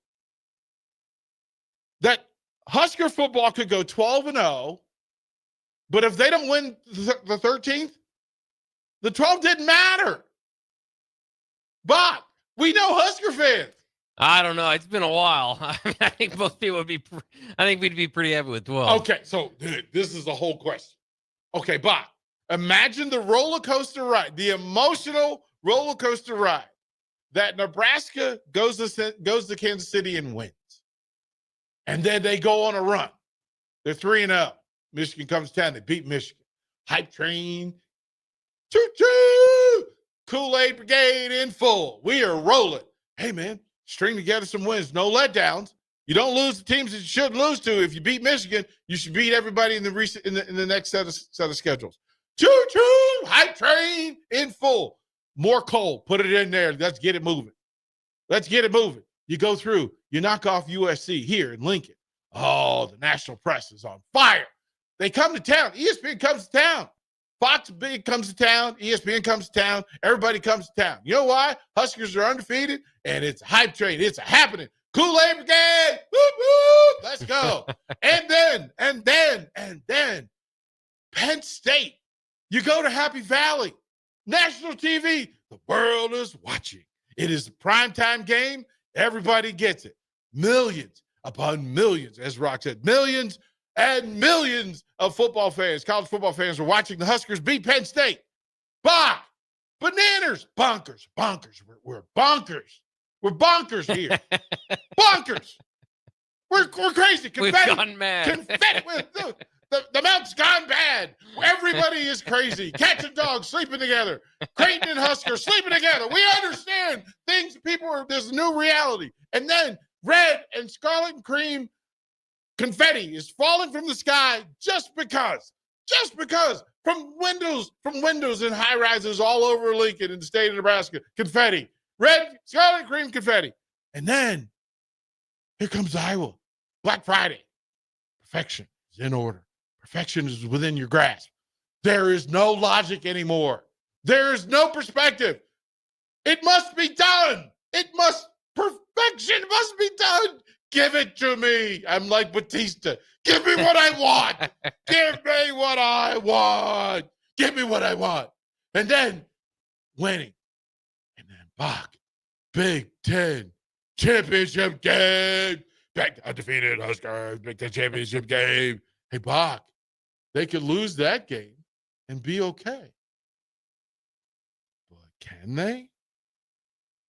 That Husker football could go 12-0, but if they don't win the 13th, the 12 didn't matter. But we know Husker fans. I don't know. It's been a while. I think most people we'd be pretty happy with 12. Okay, so dude, this is the whole question. Okay, Bob, imagine the roller coaster ride, the emotional roller coaster ride that Nebraska goes to Kansas City and wins. And then they go on a run. They're 3-0. Michigan comes to town. They beat Michigan. Hype train. Choo-choo! Kool-Aid Brigade in full. We are rolling. Hey, man, string together some wins. No letdowns. You don't lose the teams that you shouldn't lose to. If you beat Michigan, you should beat everybody in the next set of schedules. Choo-choo! Hype train in full. More coal. Put it in there. Let's get it moving. You go through. You knock off USC here in Lincoln. Oh, the national press is on fire. They come to town. ESPN comes to town. Fox Big comes to town. ESPN comes to town. Everybody comes to town. You know why? Huskers are undefeated, and it's a hype train. It's a happening. Kool-Aid Brigade. Whoop, whoop. Let's go. and then, Penn State. You go to Happy Valley. National TV. The world is watching. It is a primetime game. Everybody gets it. Millions upon millions, as Rock said, millions and millions of football fans, college football fans, are watching the Huskers beat Penn State. Bah! Bananas! Bonkers. We're bonkers. We're bonkers here. Bonkers. We're crazy. Confetti. We've gone mad. Confetti. The mountain's gone bad. Everybody is crazy. Cats and dogs sleeping together. Creighton and Husker sleeping together. We understand things. There's a new reality. And then red and scarlet and cream confetti is falling from the sky just because Just because from windows and high rises all over Lincoln in the state of Nebraska, confetti, red, scarlet, cream confetti. And then here comes Iowa, Black Friday. Perfection is in order. Perfection is within your grasp. There is no logic anymore. There is no perspective. It must be done. Perfection must be done. Give it to me. I'm like Batista. Give me what I want. Give me what I want. Give me what I want. And then winning. And then Bach, Big Ten championship game. Back to undefeated Huskers, Big Ten championship game. Hey, Bach, they could lose that game and be okay. But can they?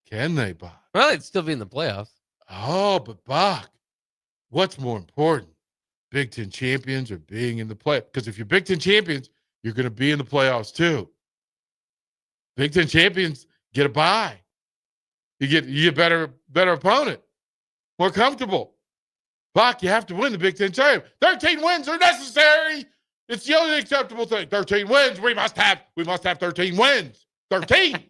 Can they, Bach? Well, they'd still be in the playoffs. Oh, but Bach, what's more important? Big Ten champions or being in the play? Because if you're Big Ten champions, you're going to be in the playoffs too. Big Ten champions get a bye. You get better opponent, more comfortable. Bach, you have to win the Big Ten title. 13 wins are necessary. It's the only acceptable thing. 13 wins. We must have 13 wins. 13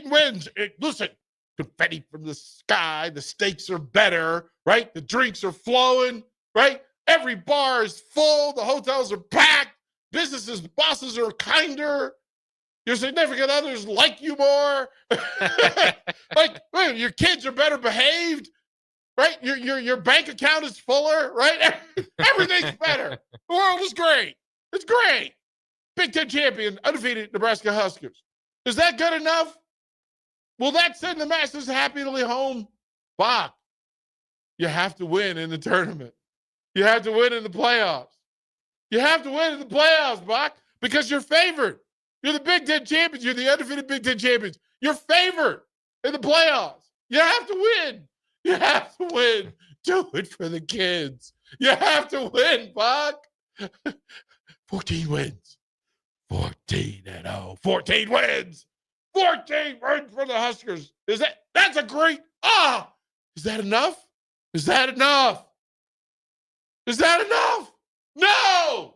wins. Listen, confetti from the sky. The steaks are better, right? The drinks are flowing, right? Every bar is full. The hotels are packed. Businesses, bosses are kinder. Your significant others like you more. Like, man, your kids are better behaved, right? Your bank account is fuller, right? Everything's better. The world is great. It's great. Big Ten champion, undefeated Nebraska Huskers. Is that good enough? Will that send the masses happily home? Bach, you have to win in the tournament. You have to win in the playoffs. You have to win in the playoffs, Bach, because you're favored. You're the Big Ten champions. You're the undefeated Big Ten champions. You're favored in the playoffs. You have to win. You have to win. Do it for the kids. You have to win, Bach. 14 wins. 14-0. 14 wins. 14 wins for the Huskers. That's a great, is that enough? Is that enough? Is that enough? No!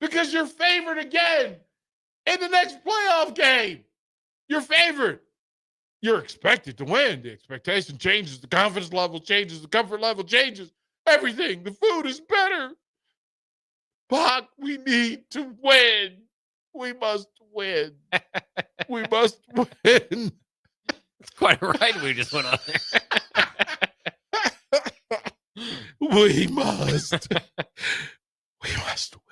Because you're favored again in the next playoff game. You're favored. You're expected to win. The expectation changes. The confidence level changes. The comfort level changes. Everything. The food is better. Bach, we need to win. We must win. We must win. It's quite right. We just went on there. We must. We must win.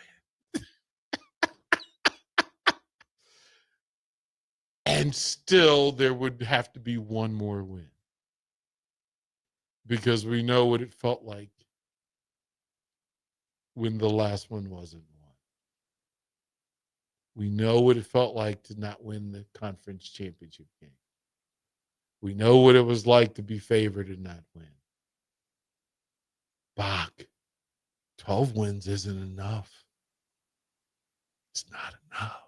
And still, there would have to be one more win. Because we know what it felt like when the last one wasn't won. We know what it felt like to not win the conference championship game. We know what it was like to be favored and not win. Bach, 12 wins isn't enough. It's not enough.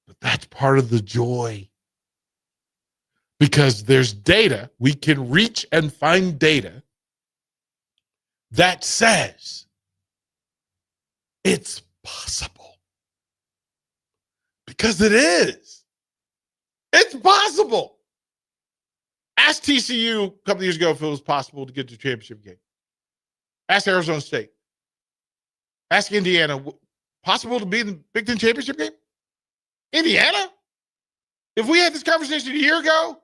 But that's part of the joy. Because there's data, we can reach and find data that says it's possible. Because it is. It's possible. Ask TCU a couple of years ago if it was possible to get to the championship game. Ask Arizona State. Ask Indiana. Possible to be in the Big Ten championship game? Indiana? If we had this conversation a year ago,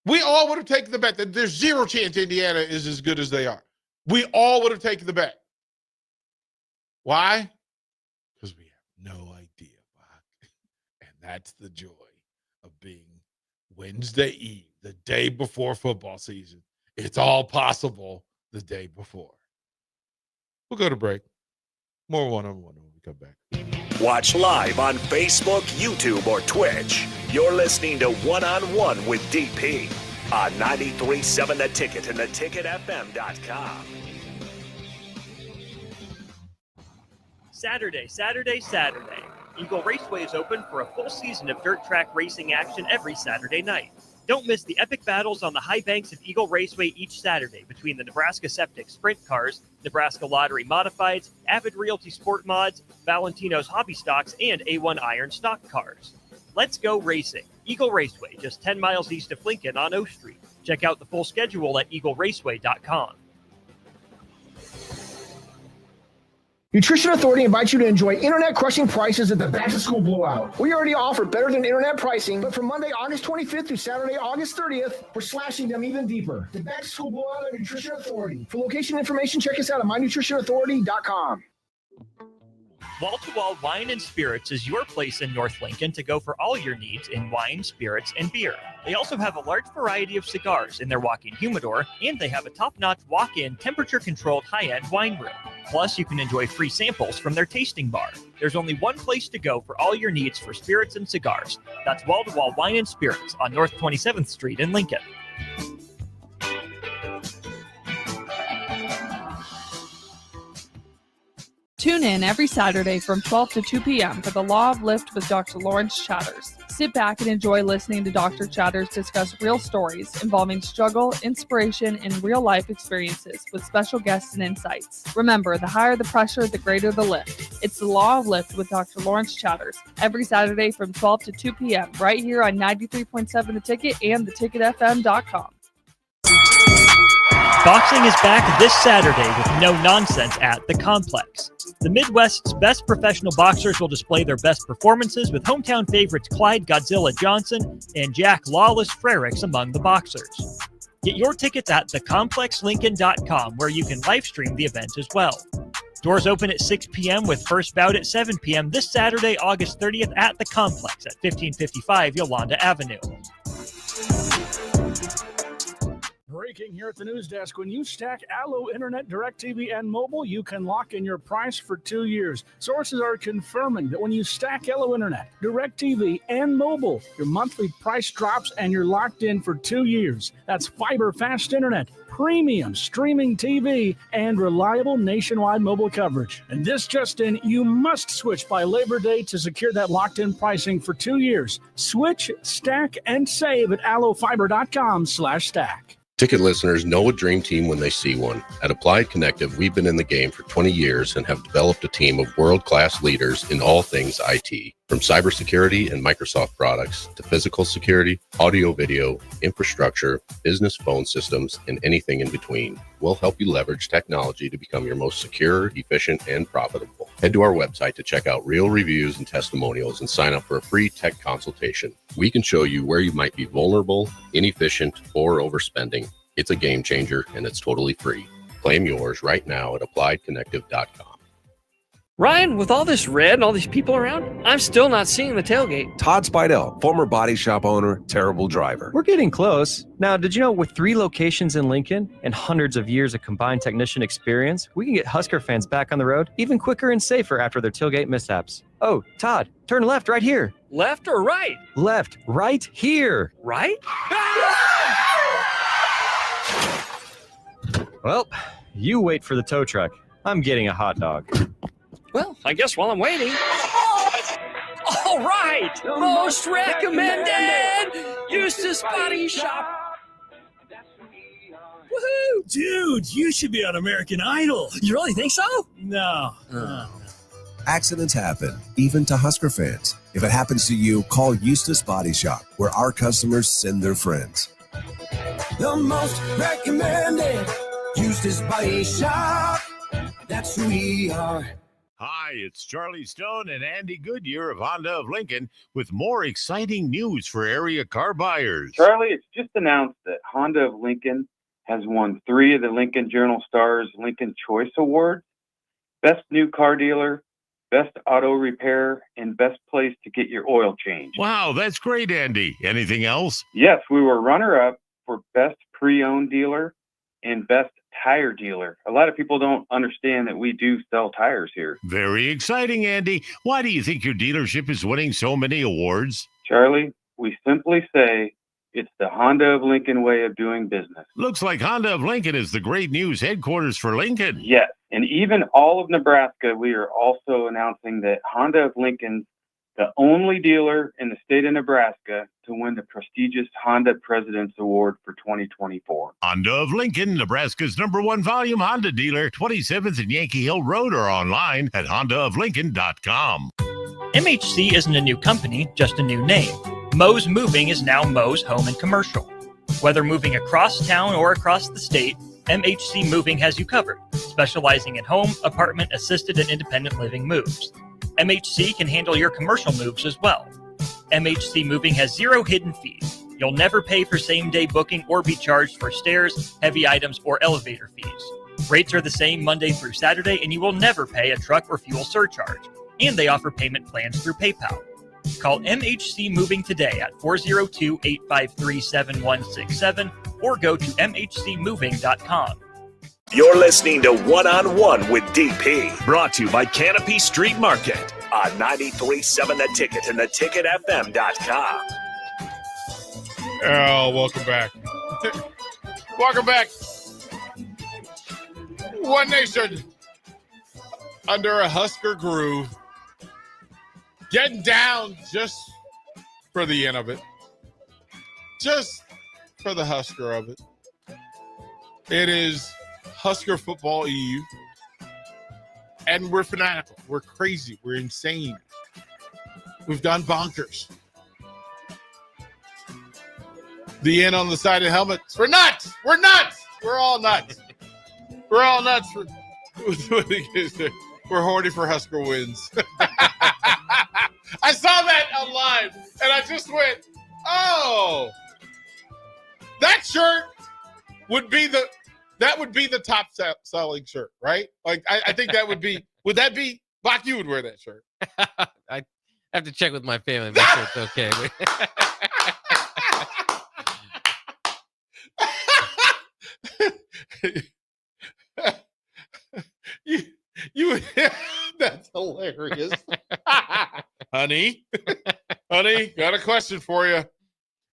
we all would have taken the bet that there's zero chance Indiana is as good as they are. We all would have taken the bet. Why? Because we have no idea, Bach. And that's the joy of being Wednesday Eve, the day before football season. It's all possible the day before. We'll go to break. More one-on-one when we come back. Watch live on Facebook, YouTube, or Twitch. You're listening to One-on-One with DP on 93.7 The Ticket and theticketfm.com. Saturday. Eagle Raceway is open for a full season of dirt track racing action every Saturday night. Don't miss the epic battles on the high banks of Eagle Raceway each Saturday between the Nebraska Septic Sprint Cars Nebraska Lottery Modifieds, Avid Realty Sport Mods, Valentino's Hobby Stocks, and A1 Iron Stock Cars. Let's go racing. Eagle Raceway, just 10 miles east of Lincoln on O Street. Check out the full schedule at eagleraceway.com. Nutrition Authority invites you to enjoy internet-crushing prices at the back-to-school blowout. We already offer better than internet pricing, but from Monday, August 25th through Saturday, August 30th, we're slashing them even deeper. The back-to-school blowout at Nutrition Authority. For location information, check us out at mynutritionauthority.com. Wall-to-Wall Wine and Spirits is your place in North Lincoln to go for all your needs in wine, spirits, and beer. They also have a large variety of cigars in their walk-in humidor, and they have a top-notch walk-in, temperature-controlled high-end wine room. Plus, you can enjoy free samples from their tasting bar. There's only one place to go for all your needs for spirits and cigars. That's Wall-to-Wall Wine and Spirits on North 27th Street in Lincoln. Tune in every Saturday from 12 to 2 p.m. for The Law of Lift with Dr. Lawrence Chatters. Sit back and enjoy listening to Dr. Chatters discuss real stories involving struggle, inspiration, and real-life experiences with special guests and insights. Remember, the higher the pressure, the greater the lift. It's The Law of Lift with Dr. Lawrence Chatters every Saturday from 12 to 2 p.m. right here on 93.7 The Ticket and theticketfm.com. Boxing is back this Saturday with no nonsense at The Complex. The Midwest's best professional boxers will display their best performances with hometown favorites Clyde Godzilla Johnson and Jack Lawless Frericks among the boxers. Get your tickets at thecomplexlincoln.com where you can live stream the event as well. Doors open at 6 p.m. with first bout at 7 p.m. this Saturday, August 30th at The Complex at 1555 Yolanda Avenue. Breaking here at the news desk. When you stack Allo Internet, DirecTV, and mobile, you can lock in your price for 2 years. Sources are confirming that when you stack Allo Internet, DirecTV, and mobile, your monthly price drops and you're locked in for 2 years. That's fiber fast internet, premium streaming TV, and reliable nationwide mobile coverage. And this just in, you must switch by Labor Day to secure that locked-in pricing for 2 years. Switch, stack, and save at allofiber.com/stack. Ticket listeners know a dream team when they see one. At Applied Connective, we've been in the game for 20 years and have developed a team of world-class leaders in all things IT. From cybersecurity and Microsoft products to physical security, audio-video, infrastructure, business phone systems, and anything in between. We'll help you leverage technology to become your most secure, efficient, and profitable. Head to our website to check out real reviews and testimonials and sign up for a free tech consultation. We can show you where you might be vulnerable, inefficient, or overspending. It's a game changer, and it's totally free. Claim yours right now at appliedconnective.com. Ryan, with all this red and all these people around, I'm still not seeing the tailgate. Todd Spidell, former body shop owner, terrible driver. We're getting close. Now, did you know with 3 locations in Lincoln and hundreds of years of combined technician experience, we can get Husker fans back on the road even quicker and safer after their tailgate mishaps? Oh, Todd, turn left right here. Left or right? Left, right here. Right? Well, you wait for the tow truck. I'm getting a hot dog. Well, I guess while I'm waiting. All right! Most recommended! Eustace Body Shop! Woohoo! Dude, you should be on American Idol. You really think so? No. Accidents happen, even to Husker fans. If it happens to you, call Eustace Body Shop, where our customers send their friends. The most recommended Eustace Body Shop. That's who we are. Hi, it's Charlie Stone and Andy Goodyear of Honda of Lincoln with more exciting news for area car buyers. Charlie, it's just announced that Honda of Lincoln has won 3 of the Lincoln Journal-Star's Lincoln Choice Awards: Best New Car Dealer, Best Auto Repair, and Best Place to Get Your Oil Changed. Wow, that's great, Andy. Anything else? Yes, we were runner-up for Best Pre-Owned Dealer and Best Tire Dealer. A lot of people don't understand that we do sell tires here. Very exciting, Andy. Why do you think your dealership is winning so many awards? Charlie, we simply say it's the Honda of Lincoln way of doing business. Looks like Honda of Lincoln is the great news headquarters for Lincoln. Yes, and even all of Nebraska, we are also announcing that Honda of Lincoln's the only dealer in the state of Nebraska to win the prestigious Honda President's Award for 2024. Honda of Lincoln, Nebraska's #1 volume Honda dealer, 27th and Yankee Hill Road, or online at hondaoflincoln.com. MHC isn't a new company, just a new name. Moe's Moving is now Moe's Home and Commercial. Whether moving across town or across the state, MHC Moving has you covered, specializing in home, apartment, assisted, and independent living moves. MHC can handle your commercial moves as well. MHC Moving has 0 hidden fees. You'll never pay for same-day booking or be charged for stairs, heavy items, or elevator fees. Rates are the same Monday through Saturday, and you will never pay a truck or fuel surcharge. And they offer payment plans through PayPal. Call MHC Moving today at 402-853-7167 or go to mhcmoving.com. You're listening to One on One with DP, brought to you by Canopy Street Market on 93.7 The Ticket and theticketfm.com. Oh, welcome back. Welcome back. One Nation under a Husker groove. Getting down just for the end of it. Just for the Husker of it. It is Husker Football Eve. And we're fanatical. We're crazy. We're insane. We've done bonkers. The N on the side of the helmets. We're nuts. We're nuts. We're all nuts. We're all nuts. We're horny for Husker wins. I saw that online, and I just went, oh, that shirt would be the top selling shirt, right? Like, I think that would that be, Bach, you would wear that shirt. I have to check with my family, make sure it's okay. You that's hilarious. Honey, got a question for you.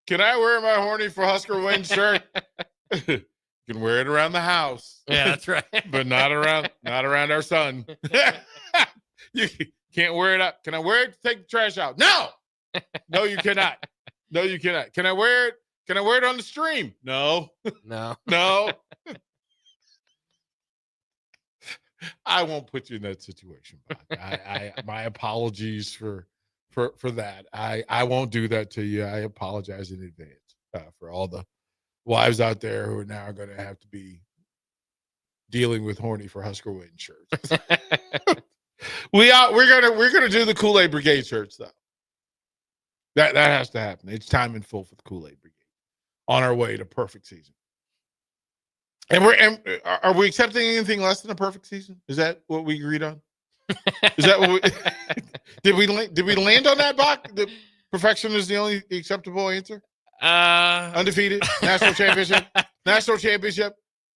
Can I wear my horny for Husker win shirt? You can wear it around the house. Yeah, that's right. But not around our son. You can't wear it up. Can I wear it to take the trash out? No, you cannot. No, you cannot. Can I wear it? Can I wear it on the stream? No. I won't put you in that situation. I my apologies for that. I won't do that to you. I apologize in advance for all the wives out there who are now going to have to be dealing with horny for Husker win shirts. We're gonna do the Kool-Aid Brigade shirts though. That has to happen. It's time in full for the Kool-Aid Brigade. On our way to perfect season. And are we accepting anything less than a perfect season? Is that what we agreed on? Is that what we did we land on that, Bach? The perfection is the only acceptable answer? Undefeated national championship.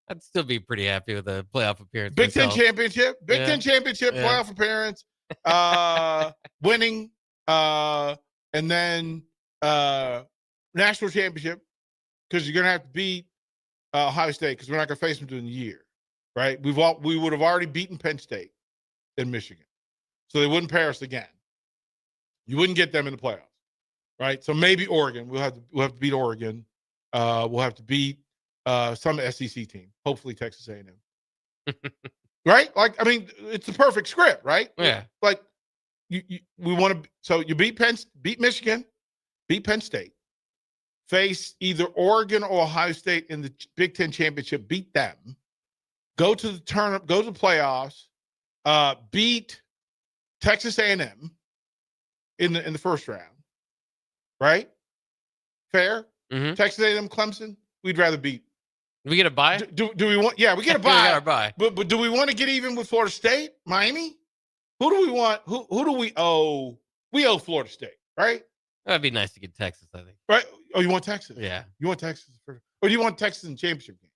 I'd still be pretty happy with the playoff appearance. Big Ten championship. Ten championship, playoff appearance, winning, and then national championship, because you're gonna have to beat Ohio State, because we're not going to face them during the year, right? We would have already beaten Penn State in Michigan, so they wouldn't pair us again. You wouldn't get them in the playoffs, right? So maybe Oregon. We'll have to beat Oregon. We'll have to beat some SEC team. Hopefully Texas A&M, right? Like, I mean, it's the perfect script, right? Yeah. Like we want to. So you beat Michigan, beat Penn State. Face either Oregon or Ohio State in the Big Ten championship, beat them, go to the tournament, go to the playoffs, beat Texas A&M in the first round, right? Fair? Mm-hmm. Texas A&M, Clemson, we'd rather beat. We get a bye? Do we want? Yeah, we get a bye. We got our bye. But do we want to get even with Florida State, Miami? Who do we want? Who do we owe? We owe Florida State, right? That'd be nice to get Texas, I think. Right? Oh, you want Texas? Yeah. You want Texas first? Or do you want Texas in the championship game?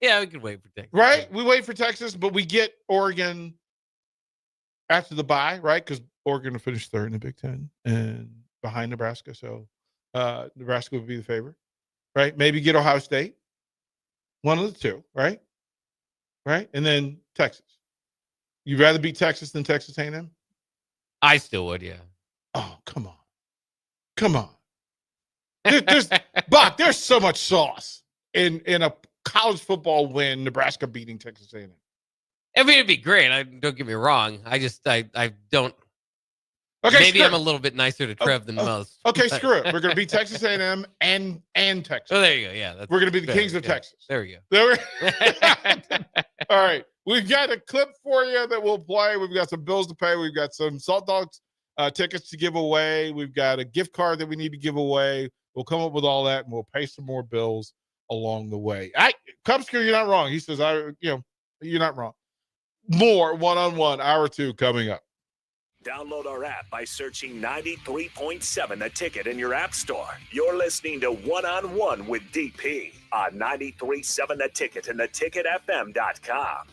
Yeah, we could wait for Texas. Right? We wait for Texas, but we get Oregon after the bye, right? Because Oregon will finish third in the Big Ten and behind Nebraska. So Nebraska would be the favorite, right? Maybe get Ohio State. One of the two, right? Right? And then Texas. You'd rather beat Texas than Texas A&M? I still would, yeah. Oh, come on. Buck, there's so much sauce in a college football win, Nebraska beating Texas A&M. I mean, it'd be great. Don't get me wrong. I don't. Okay, maybe I'm a little bit nicer to Trev than most. Okay, screw it. We're going to beat Texas A&M and Texas. Oh, there you go. Yeah, we're going to be the Kings of Texas. There we go. All right, we've got a clip for you that we'll play. We've got some bills to pay. We've got some Salt Dogs tickets to give away. We've got a gift card that we need to give away. We'll come up with all that, and we'll pay some more bills along the way. Cubsker, you're not wrong. He says, you're not wrong. More one-on-one, hour 2 coming up. Download our app by searching 93.7 The Ticket in your app store. You're listening to One-on-One with DP on 93.7 The Ticket and theticketfm.com.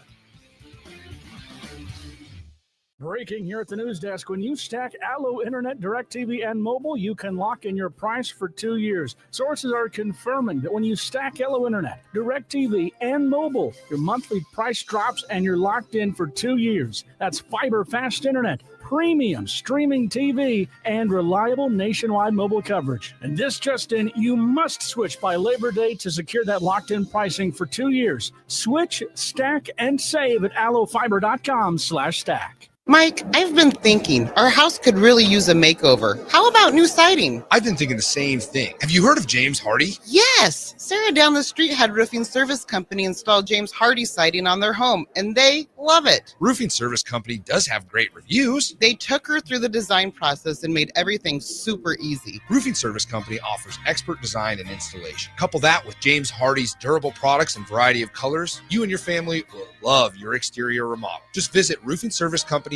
Breaking here at the news desk. When you stack Allo Internet, DirecTV, and mobile, you can lock in your price for 2 years. Sources are confirming that when you stack Allo Internet, DirecTV, and mobile, your monthly price drops and you're locked in for 2 years. That's fiber fast internet, premium streaming TV, and reliable nationwide mobile coverage. And this just in, you must switch by Labor Day to secure that locked-in pricing for 2 years. Switch, stack, and save at allofiber.com/stack. Mike, I've been thinking our house could really use a makeover. How about new siding? I've been thinking the same thing. Have you heard of James Hardy? Yes. Sarah down the street had Roofing Service Company install James Hardy siding on their home, and they love it. Roofing Service Company does have great reviews. They took her through the design process and made everything super easy. Roofing Service Company offers expert design and installation. Couple that with James Hardy's durable products and variety of colors, you and your family will love your exterior remodel. Just visit roofingservicecompany.com.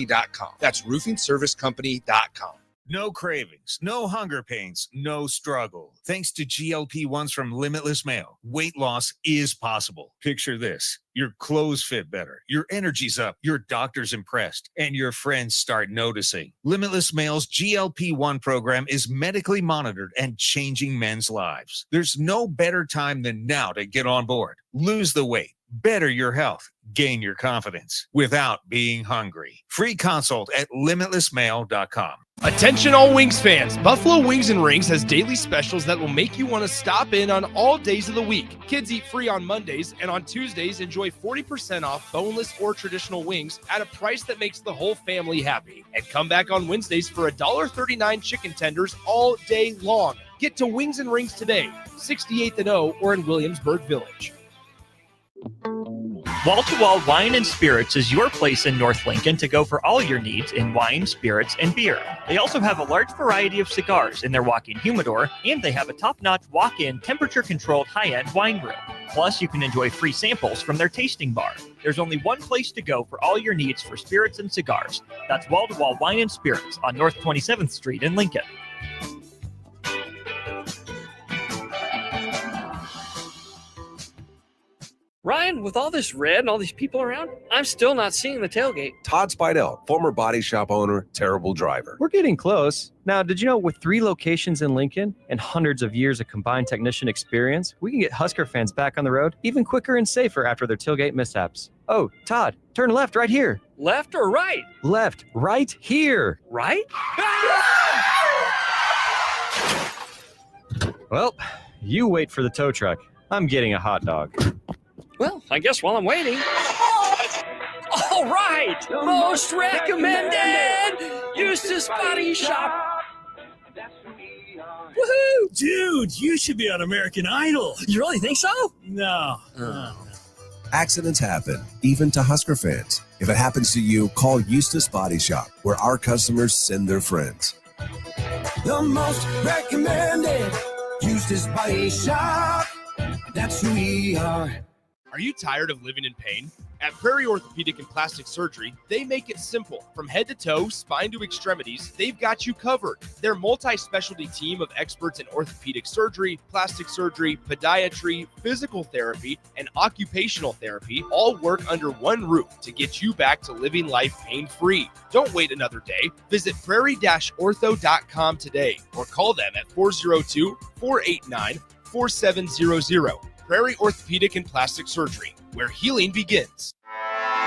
That's roofingservicecompany.com. No cravings, no hunger pains, no struggle. Thanks to GLP-1s from Limitless Mail, weight loss is possible. Picture this. Your clothes fit better, your energy's up, your doctor's impressed, and your friends start noticing. Limitless Mail's GLP-1 program is medically monitored and changing men's lives. There's no better time than now to get on board. Lose the weight, better your health, gain your confidence without being hungry. Free consult at limitlessmail.com. Attention all Wings fans, Buffalo Wings and Rings has daily specials that will make you want to stop in on all days of the week. Kids eat free on Mondays, and on Tuesdays enjoy 40% off boneless or traditional wings at a price that makes the whole family happy. And come back on Wednesdays for $1.39 chicken tenders all day long. Get to Wings and Rings today, 68th and O or in Williamsburg Village. Wall to Wall Wine and Spirits is your place in North Lincoln to go for all your needs in wine, spirits, and beer. They also have a large variety of cigars in their walk-in humidor, and they have a top-notch walk-in temperature-controlled high-end wine room. Plus, you can enjoy free samples from their tasting bar. There's only one place to go for all your needs for spirits and cigars. That's Wall to Wall Wine and Spirits on North 27th Street in Lincoln. Ryan, with all this red and all these people around, I'm still not seeing the tailgate. Todd Spidell, former body shop owner, terrible driver. We're getting close. Now, did you know with 3 locations in Lincoln and hundreds of years of combined technician experience, we can get Husker fans back on the road even quicker and safer after their tailgate mishaps? Oh, Todd, turn left right here. Left or right? Left, right here. Right? Well, you wait for the tow truck. I'm getting a hot dog. Well, I guess while I'm waiting. All right! Most recommended! Eustace Body Shop! Woohoo! Dude, you should be on American Idol. You really think so? No. Accidents happen, even to Husker fans. If it happens to you, call Eustace Body Shop, where our customers send their friends. The most recommended Eustace Body Shop. That's who we are. Are you tired of living in pain? At Prairie Orthopedic and Plastic Surgery, they make it simple. From head to toe, spine to extremities, they've got you covered. Their multi-specialty team of experts in orthopedic surgery, plastic surgery, podiatry, physical therapy, and occupational therapy all work under one roof to get you back to living life pain-free. Don't wait another day. Visit prairie-ortho.com today or call them at 402-489-4700. Prairie Orthopedic and Plastic Surgery, where healing begins.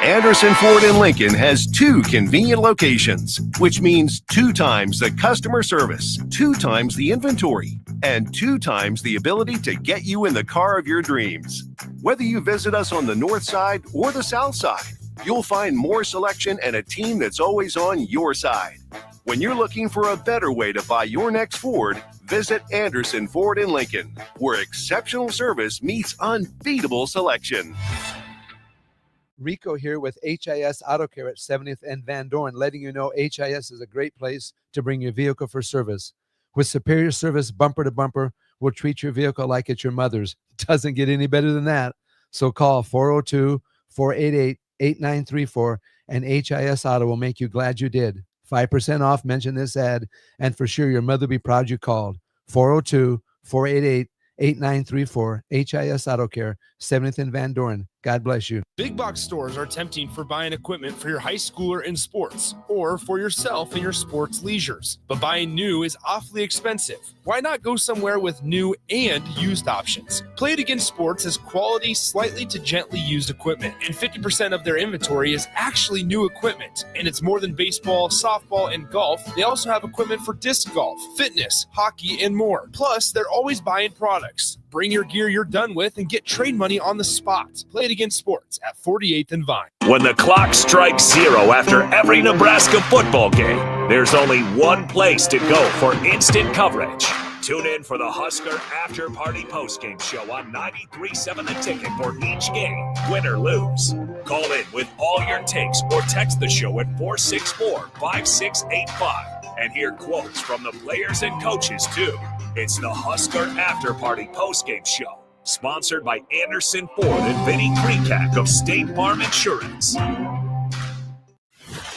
Anderson Ford in Lincoln has 2 convenient locations, which means 2 times the customer service, 2 times the inventory, and 2 times the ability to get you in the car of your dreams. Whether you visit us on the north side or the south side, you'll find more selection and a team that's always on your side. When you're looking for a better way to buy your next Ford, visit Anderson Ford in Lincoln, where exceptional service meets unbeatable selection. Rico here with HIS Auto Care at 70th and Van Dorn, letting you know HIS is a great place to bring your vehicle for service. With superior service, bumper to bumper, we'll treat your vehicle like it's your mother's. Doesn't get any better than that. So call 402-488-8934 and HIS Auto will make you glad you did. 5% off, mention this ad, and for sure your mother will be proud you called. 402-488-8934, HIS Auto Care, 70th and Van Dorn. God bless you. Big box stores are tempting for buying equipment for your high schooler in sports or for yourself in your sports leisures. But buying new is awfully expensive. Why not go somewhere with new and used options? Play It Again Sports has quality, slightly to gently used equipment, and 50% of their inventory is actually new equipment. And it's more than baseball, softball, and golf. They also have equipment for disc golf, fitness, hockey, and more. Plus, they're always buying products. Bring your gear you're done with and get trade money on the spot. Play It Again Sports at 48th and Vine. When the clock strikes 0 after every Nebraska football game, there's only one place to go for instant coverage. Tune in for the Husker After Party Postgame Show on 93.7 The Ticket for each game, win or lose. Call in with all your takes or text the show at 464-5685 and hear quotes from the players and coaches too. It's the Husker After Party Postgame Show, sponsored by Anderson Ford and Vinny Krekak of State Farm Insurance.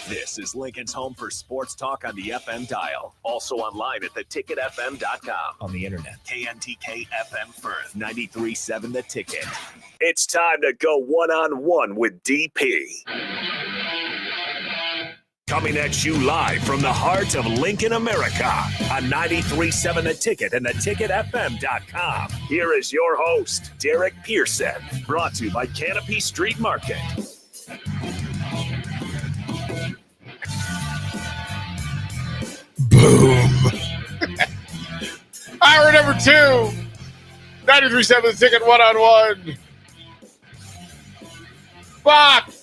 This is Lincoln's home for sports talk on the FM dial. Also online at theticketfm.com. On the internet, KNTK FM Firth, 93.7 The Ticket. It's time to go one-on-one with DP. Coming at you live from the heart of Lincoln, America on 93.7 The Ticket and theticketfm.com. Here is your host, Derek Pearson, brought to you by Canopy Street Market. Boom. Hour number 2, 93.7 The Ticket one-on-one. Fox.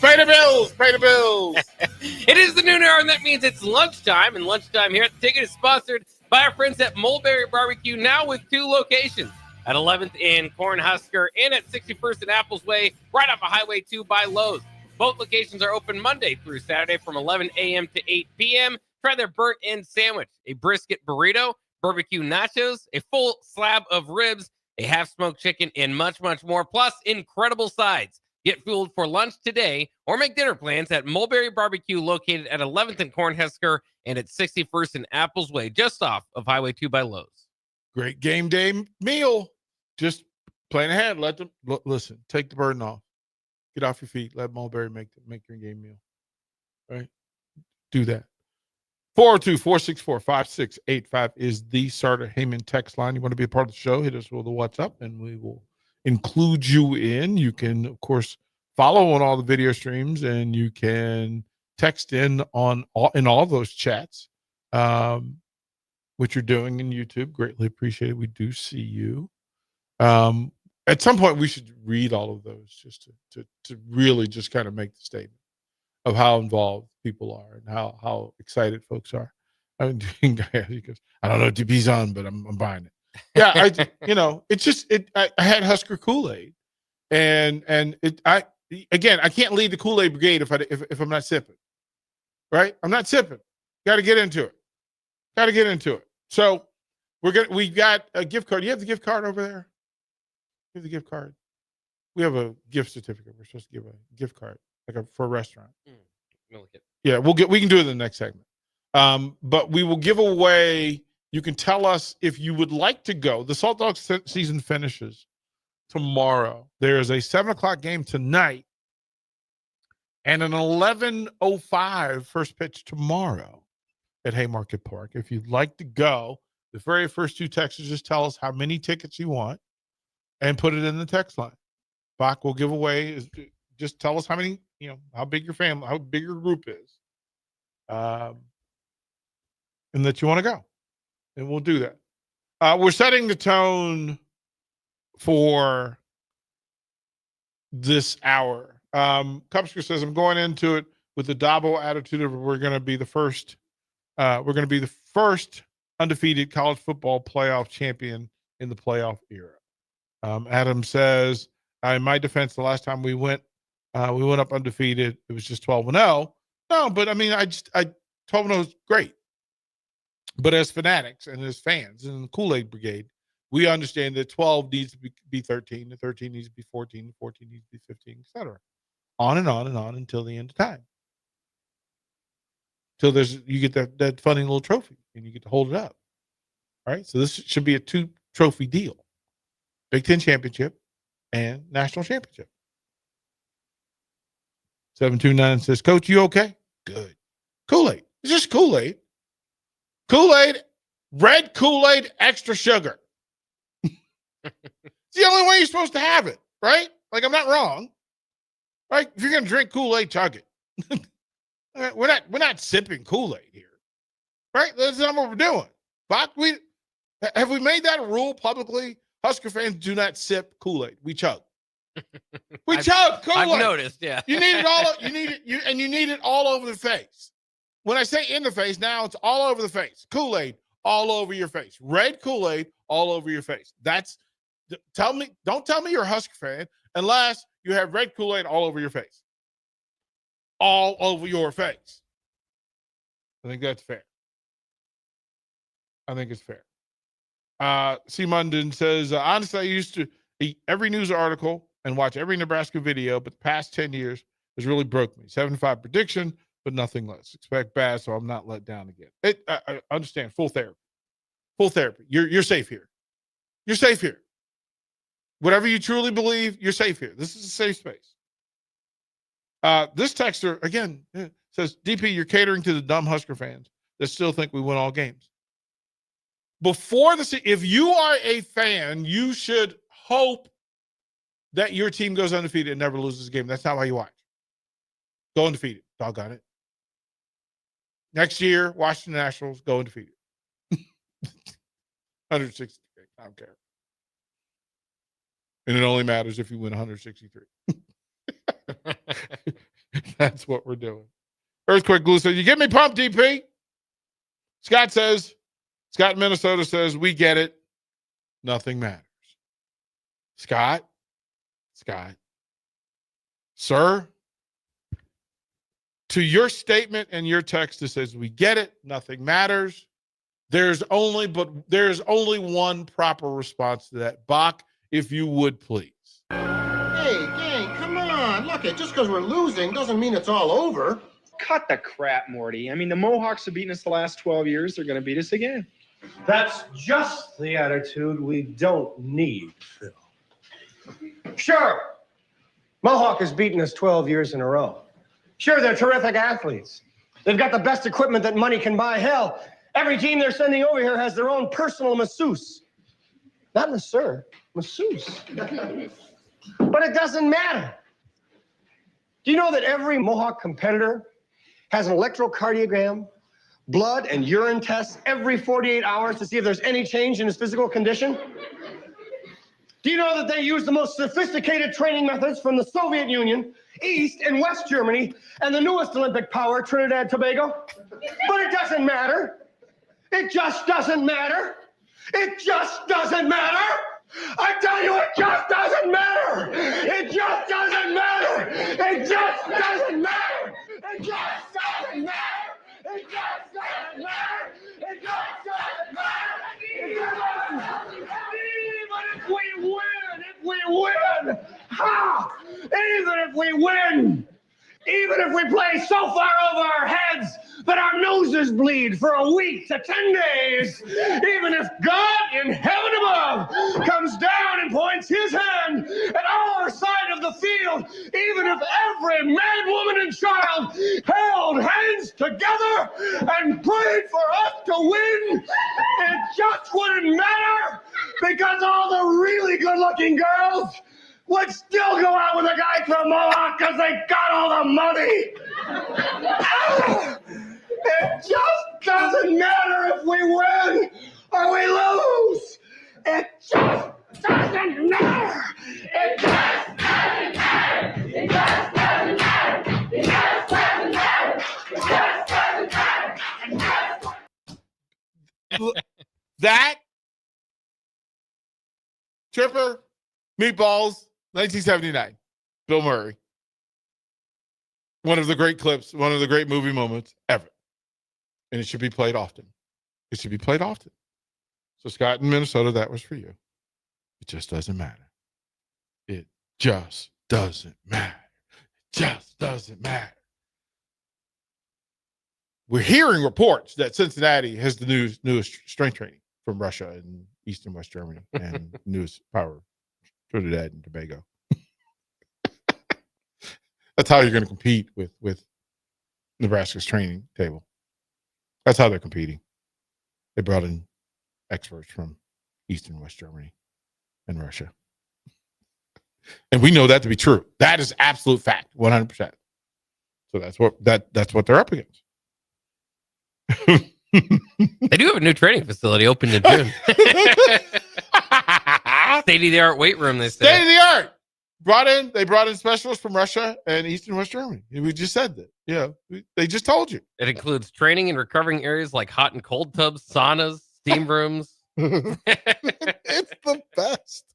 Pay the bills. Pay the bills. It is the noon hour, and that means it's lunchtime. And lunchtime here at The Ticket is sponsored by our friends at Mulberry Barbecue, now with 2 locations, at 11th and Cornhusker and at 61st and Apples Way, right off of Highway 2 by Lowe's. Both locations are open Monday through Saturday from 11 a.m. to 8 p.m. Try their burnt-end sandwich, a brisket burrito, barbecue nachos, a full slab of ribs, a half-smoked chicken, and much, much more, plus incredible sides. Get fueled for lunch today or make dinner plans at Mulberry Barbecue, located at 11th and Cornhusker and at 61st and Apples Way, just off of Highway 2 by Lowe's. Great game day meal. Just plan ahead. Let them listen. Take the burden off. Get off your feet. Let Mulberry make your game meal. Right? Do that. 402-464-5685 is the Sartor Heyman text line. You want to be a part of the show? Hit us with a WhatsApp, and we will include you in. You can, of course, follow on all the video streams, and you can text in on all those chats, which you're doing in YouTube. Greatly appreciate it. We do see you. At some point, we should read all of those just to really just kind of make the statement of how involved people are and how excited folks are. I mean, he goes, I don't know what DP's on, but I'm buying it. Yeah, it's just I had Husker Kool-Aid, and I can't lead the Kool-Aid brigade if I'm not sipping, right? I'm not sipping. Got to get into it. So we got a gift card. You have the gift card over there. You have the gift card. We have a gift certificate. We're supposed to give a gift card for a restaurant. Yeah, we can do it in the next segment. But we will give away. You can tell us if you would like to go. The Salt Dog season finishes tomorrow. There is a 7:00 game tonight and an 11:05 first pitch tomorrow at Haymarket Park. If you'd like to go, the very first 2 texts just tell us how many tickets you want and put it in the text line. Bach will give away Just tell us how many, how big your family, how big your group is, and that you want to go, and we'll do that. We're setting the tone for this hour. Cupsker says, I'm going into it with the Dabo attitude of we're going to be the first. We're going to be the first undefeated college football playoff champion in the playoff era. Adam says, in my defense, the last time we went up undefeated. It was just 12-0. No, but I mean, 12-0 is great. But as fanatics and as fans in the Kool-Aid Brigade, we understand that 12 needs to be 13, and 13 needs to be 14, and 14 needs to be 15, etc. On and on and on until the end of time. Till you get that funny little trophy and you get to hold it up. All right. So this should be a 2-trophy deal. Big Ten championship and national championship. 729 says, Coach, you okay? Good. Kool-Aid. It's just Kool-Aid. Kool-Aid, red Kool-Aid, extra sugar. It's the only way you're supposed to have it, right? Like, I'm not wrong. Right? If you're going to drink Kool-Aid, chug it. We're not sipping Kool-Aid here. Right? That's not what we're doing. But have we made that a rule publicly? Husker fans do not sip Kool-Aid. We chug. We chug Kool-Aid. I've noticed, yeah. You need it all over the face. When I say in the face, now it's all over the face. Kool-Aid all over your face. Red Kool-Aid all over your face. Don't tell me you're a Husker fan unless you have red Kool-Aid all over your face. All over your face. I think that's fair. I think it's fair. C. Munden says, honestly, I used to eat every news article and watch every Nebraska video, but the past 10 years has really broke me. 7-5 prediction, but nothing less. Expect bad, so I'm not let down again. I understand. Full therapy. Full therapy. You're safe here. You're safe here. Whatever you truly believe, you're safe here. This is a safe space. This texter, again, says, DP, you're catering to the dumb Husker fans that still think we win all games. If you are a fan, you should hope that your team goes undefeated and never loses a game. That's not why you watch. Go undefeated. Doggone it. Next year, Washington Nationals go undefeated. 163. I don't care. And it only matters if you win 163. That's what we're doing. Earthquake Glue says, you get me pumped, DP? Scott in Minnesota says, we get it. Nothing matters. Scott, sir, to your statement and your text that says, we get it, nothing matters. There's only one proper response to that. Bach, if you would please. Hey, gang, come on. Look, just because we're losing doesn't mean it's all over. Cut the crap, Morty. I mean, the Mohawks have beaten us the last 12 years. They're going to beat us again. That's just the attitude we don't need, Phil. Sure, Mohawk has beaten us 12 years in a row. Sure, they're terrific athletes. They've got the best equipment that money can buy. Hell, every team they're sending over here has their own personal masseuse. Not masseur, masseuse. But it doesn't matter. Do you know that every Mohawk competitor has an electrocardiogram, blood and urine tests every 48 hours to see if there's any change in his physical condition? Do you know that they use the most sophisticated training methods from the Soviet Union, East and West Germany, and the newest Olympic power, Trinidad and Tobago? But it doesn't matter. It just doesn't matter. It just doesn't matter. I tell you, it just doesn't matter. It just doesn't matter. It just doesn't matter. It just doesn't matter. It just doesn't matter. It just doesn't matter. It doesn't matter. Even if we win, even if we win, even if we play so far over our heads that our noses bleed for a week to 10 days, even if God in heaven above comes down and points his hand at our side of the field, even if every man, woman, and child held hands together and prayed for us to win, it just wouldn't matter, because all the really good-looking girls would still go out with a guy from Mohawk because they got all the money. It just doesn't matter if we win or we lose. It just doesn't matter. It just doesn't matter. It just doesn't matter. It just doesn't matter. It just doesn't matter. It just That Tripper, Meatballs, 1979, Bill Murray. One of the great clips, one of the great movie moments ever. And it should be played often. It should be played often. So, Scott in Minnesota, that was for you. It just doesn't matter. It just doesn't matter. It just doesn't matter. We're hearing reports that Cincinnati has the newest strength training from Russia and East and West Germany and newest power, Trinidad and Tobago. That's how you're going to compete with Nebraska's training table. That's how they're competing. They brought in experts from East and West Germany and Russia. And we know that to be true. That is absolute fact, 100%. So that's what they're up against. They do have a new training facility opened in June. State-of-the-art weight room, they say. State-of-the-art. They brought in specialists from Russia and East and West Germany. We just said that. Yeah, they just told you. It includes training and recovering areas like hot and cold tubs, saunas, steam rooms. It's the best.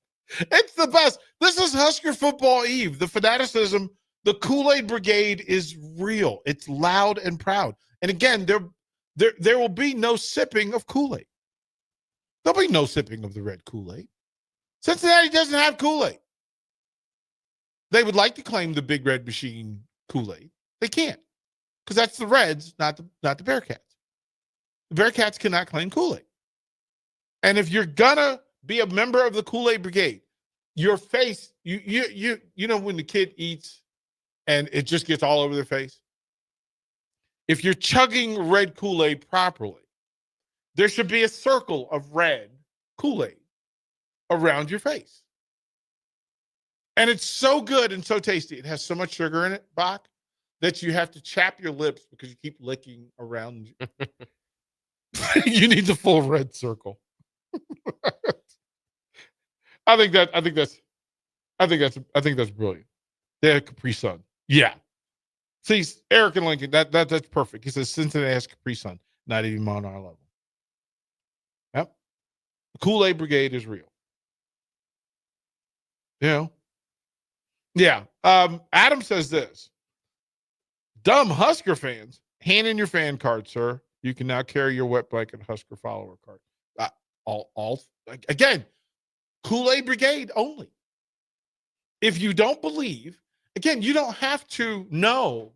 It's the best. This is Husker Football Eve. The fanaticism, the Kool-Aid Brigade is real. It's loud and proud. And again, there will be no sipping of Kool-Aid. There'll be no sipping of the red Kool-Aid. Cincinnati doesn't have Kool-Aid. They would like to claim the Big Red Machine Kool-Aid. They can't, because that's the Reds, not the Bearcats. The Bearcats cannot claim Kool-Aid. And if you're gonna be a member of the Kool-Aid Brigade, your face, you know when the kid eats and it just gets all over their face? If you're chugging red Kool-Aid properly, there should be a circle of red Kool-Aid around your face. And it's so good and so tasty. It has so much sugar in it, Bach, that you have to chap your lips because you keep licking around. You need the full red circle. I think that's brilliant. They had Capri Sun. Yeah. See, Eric and Lincoln, that's perfect. He says Cincinnati has Capri Sun, not even on our level. Yep. The Kool-Aid Brigade is real. You know? Yeah. Adam says this. Dumb Husker fans, hand in your fan card, sir. You can now carry your wet blanket Husker follower card. Again, Kool-Aid Brigade only. If you don't believe, again, you don't have to know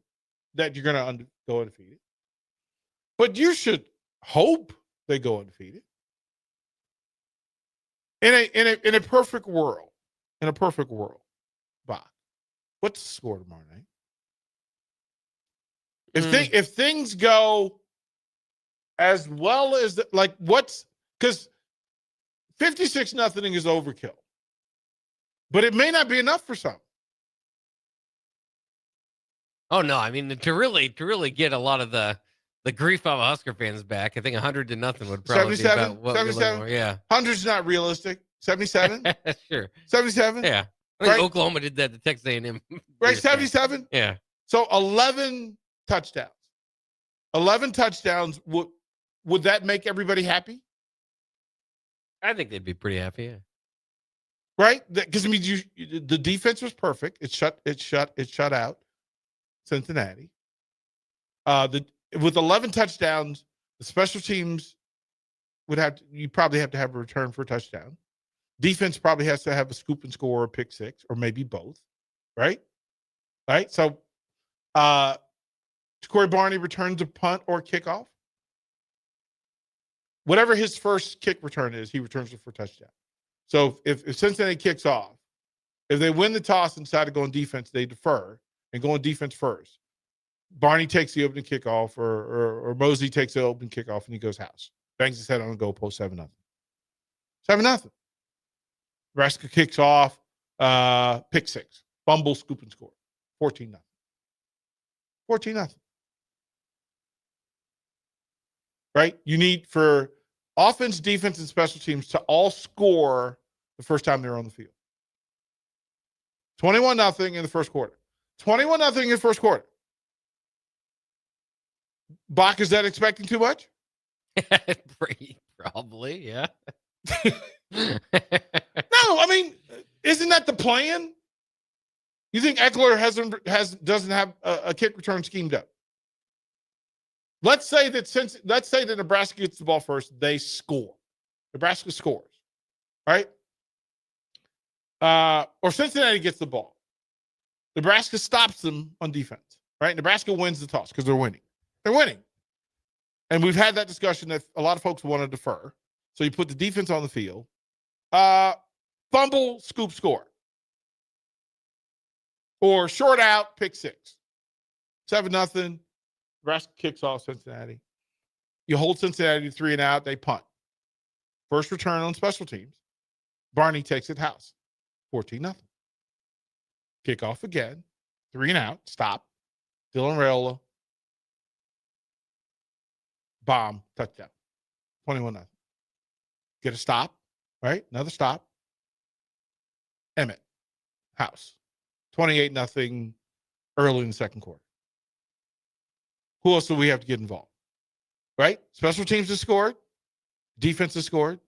that you're going to go undefeated, but you should hope they go undefeated. In a perfect world, Bob, what's the score tomorrow night? If things go as well as because 56-0 is overkill, but it may not be enough for some. Oh no! I mean, to really get a lot of the grief of Husker fans back, I think 100-0 would probably be about what 77? we're yeah. 100's not realistic. 77? Sure. 77? Yeah. I think Oklahoma did that to Texas A&M. Right, 77? Yeah. So 11 touchdowns. 11 touchdowns. Would that make everybody happy? I think they'd be pretty happy, yeah. Right? Because I mean, the defense was perfect. It shut out Cincinnati. With 11 touchdowns, the special teams you probably have to have a return for a touchdown. Defense probably has to have a scoop and score or a pick six, or maybe both. Right? Right? So Corey Barney returns a punt or kickoff. Whatever his first kick return is, he returns it for a touchdown. So if Cincinnati kicks off, if they win the toss and decide to go on defense, they defer and go on defense first. Barney takes the opening kickoff, or Mosey takes the opening kickoff, and he goes house. Bangs his head on the goalpost, 7-0. 7-0. Nebraska kicks off. Pick six. Fumble, scoop, and score. 14-0. 14-0. Right? You need for offense, defense, and special teams to all score the first time they're on the field. 21-0 in the first quarter. 21-0 in the first quarter. Bach, is that expecting too much? Probably, yeah. No, I mean, isn't that the plan? You think Eckler doesn't have a kick return schemed up? Let's say that Nebraska gets the ball first, they score. Nebraska scores, right? Or Cincinnati gets the ball. Nebraska stops them on defense, right? Nebraska wins the toss because they're winning. They're winning. And we've had that discussion that a lot of folks want to defer. So you put the defense on the field. Fumble, scoop, score. Or short out, pick six. 7-0. Nebraska kicks off Cincinnati. You hold Cincinnati 3 and out. They punt. First return on special teams. Barney takes it house. 14-0. Kick off again. 3 and out. Stop. Dylan Raiola. Bomb. Touchdown. 21-0. Get a stop. Right? Another stop. Emmett. House. 28-0 early in the second quarter. Who else do we have to get involved? Right? Special teams has scored. Defense has scored.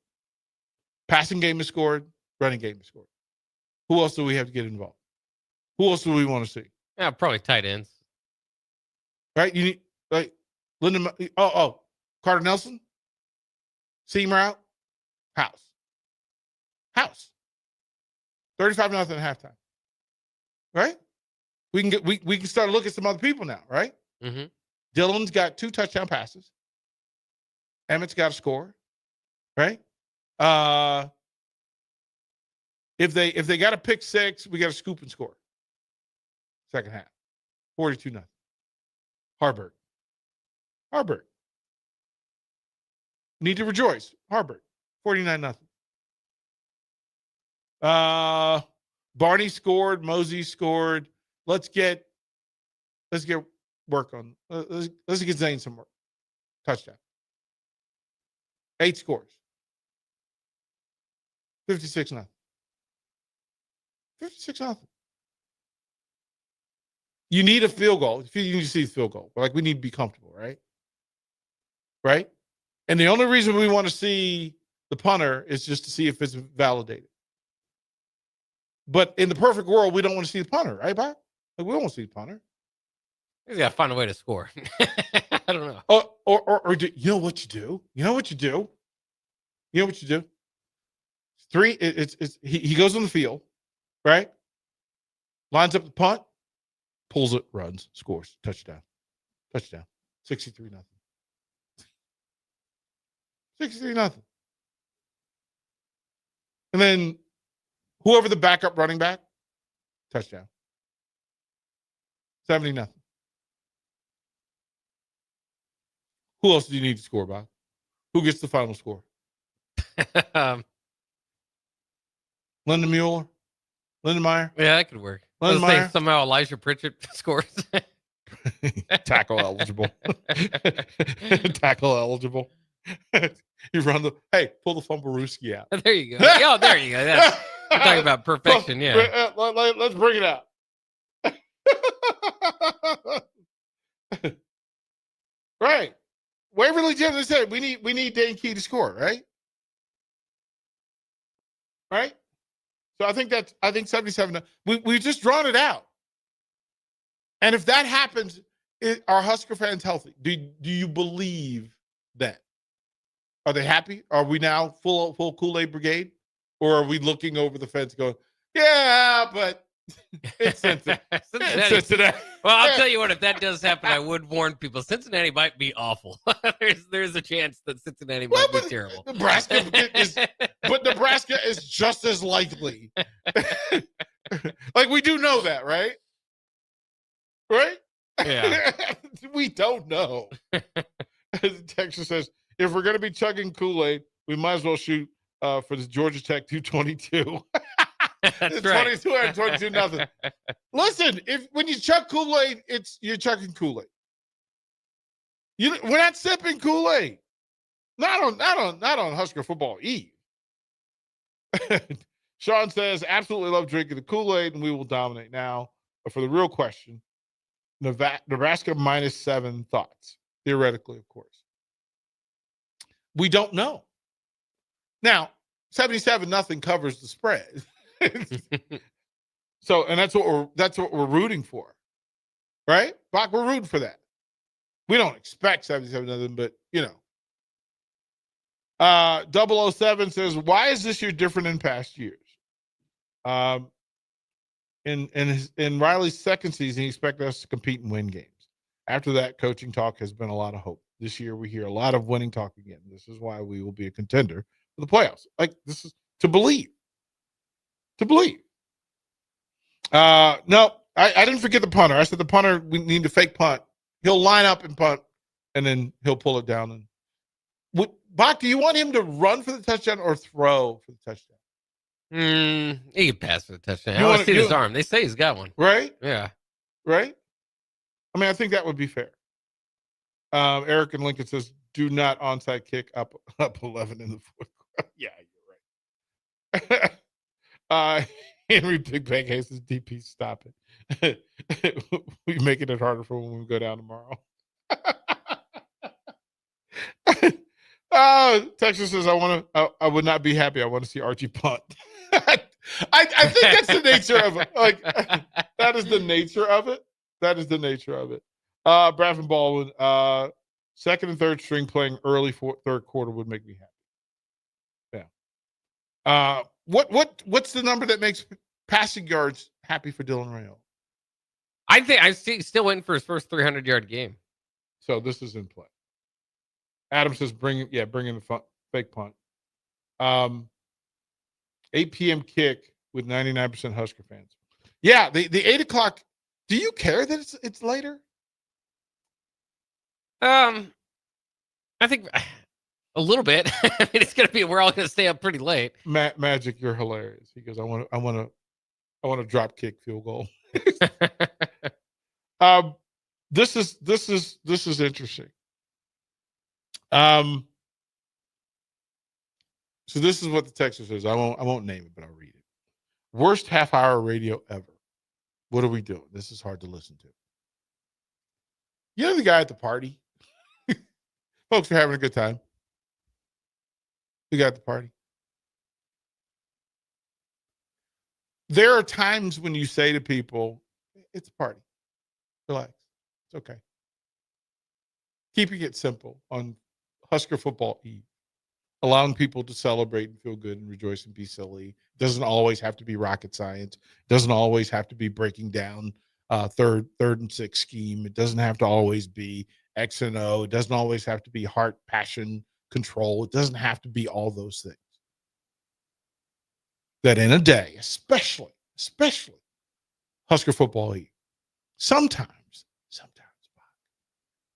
Passing game has scored. Running game has scored. Who else do we have to get involved? Who else do we want to see? Yeah, probably tight ends. Right? You need like Lyndon. Carter Nelson. Seam route. House. 35-0 at halftime. Right? We can start to look at some other people now, right? Mm-hmm. Dylan's got 2 touchdown passes. Emmett's got a score, right? If they got a pick six, we got a scoop and score. Second half, 42-0. Harburg. Need to rejoice. Harburg, 49-0. Barney scored. Mosey scored. Let's get work on. Let's get Zane some work. Touchdown. 8 scores. 56-0. 56-0. You need a field goal. You need to see the field goal. Like we need to be comfortable, right? Right? And the only reason we want to see the punter is just to see if it's validated. But in the perfect world, we don't want to see the punter, right, Bob? Like we don't want to see the punter. He's got to find a way to score. I don't know. Or do, you know what you do? You know what you do? He goes on the field, right? Lines up the punt, pulls it, runs, scores, touchdown. 63-0. 63-0. And then whoever the backup running back, touchdown. 70-0. Who else do you need to score, Bob? Who gets the final score? Lyndon Mueller? Lyndon Meyer? Yeah, that could work. Lyndon Meyer? Somehow Elijah Pritchett scores. Tackle eligible. Tackle eligible. You run pull the Fumblerooski out. There you go. Oh, there you go. That's, we're talking about perfection, yeah. Let's bring it out. Right. Waverly Jim said we need Dane Key to score, right? Right? So I think 77. We've just drawn it out. And if that happens, are Husker fans healthy? Do you believe that? Are they happy? Are we now full Kool-Aid brigade? Or are we looking over the fence going, yeah, but it's Cincinnati. Cincinnati. Well, I'll tell you what, if that does happen, I would warn people. Cincinnati might be awful. there's a chance that Cincinnati might be terrible. Nebraska is just as likely. Like we do know that, right? Right? Yeah. We don't know. Texas says, if we're going to be chugging Kool-Aid, we might as well shoot for the Georgia Tech 222. That's right. 22 nothing. Listen, when you chuck Kool-Aid, you're chucking Kool-Aid. We're not sipping Kool-Aid. Not on Husker Football Eve. Sean says, absolutely love drinking the Kool-Aid, and we will dominate now. But for the real question, Nebraska -7 thoughts. Theoretically, of course. We don't know. Now, 77-0 covers the spread. So, and that's what we're rooting for. Right? Bach, we're rooting for that. We don't expect 77-0, but 007 says, why is this year different than past years? In Riley's second season, he expected us to compete and win games. After that, coaching talk has been a lot of hope. This year, we hear a lot of winning talk again. This is why we will be a contender for the playoffs. Like, this is to believe. To believe. No, I didn't forget the punter. I said the punter, we need to fake punt. He'll line up and punt, and then he'll pull it down. And Bach, do you want him to run for the touchdown or throw for the touchdown? He can pass for the touchdown. I want to see his arm. They say he's got one. Right? Yeah. Right? I mean, I think that would be fair. Eric and Lincoln says, do not onside kick up 11 in the fourth quarter. Yeah, you're right. Henry Big Bang Hayes says, DP, stop it. We're making it harder for when we go down tomorrow. Texas says, I would not be happy. I want to see Archie punt. I think that's the nature of it. Like, that is the nature of it. That is the nature of it. Bradford Baldwin, second and third string playing early third quarter would make me happy. Yeah. What's the number that makes passing yards happy for Dylan Raiola? I think I still waiting for his first 300-yard game. So this is in play. Adam says, bring in the fake punt. 8 p.m. kick with 99% Husker fans. Yeah, the 8 o'clock. Do you care that it's later? I think a little bit. I mean, it's gonna be. We're all gonna stay up pretty late. Magic, you're hilarious. He goes, I want to drop kick field goal. This is interesting. So this is what the text says. I won't name it, but I'll read it. Worst half-hour radio ever. What are we doing? This is hard to listen to. You know the guy at the party? Folks are having a good time. The guy at the party. There are times when you say to people, it's a party. Relax. It's okay. Keeping it simple on Husker Football Eve. Allowing people to celebrate and feel good and rejoice and be silly. Doesn't always have to be rocket science. Doesn't always have to be breaking down third and 6 scheme. It doesn't have to always be X and O. It doesn't always have to be heart, passion, control. It doesn't have to be all those things. That in a day, especially Husker Football Eve, sometimes,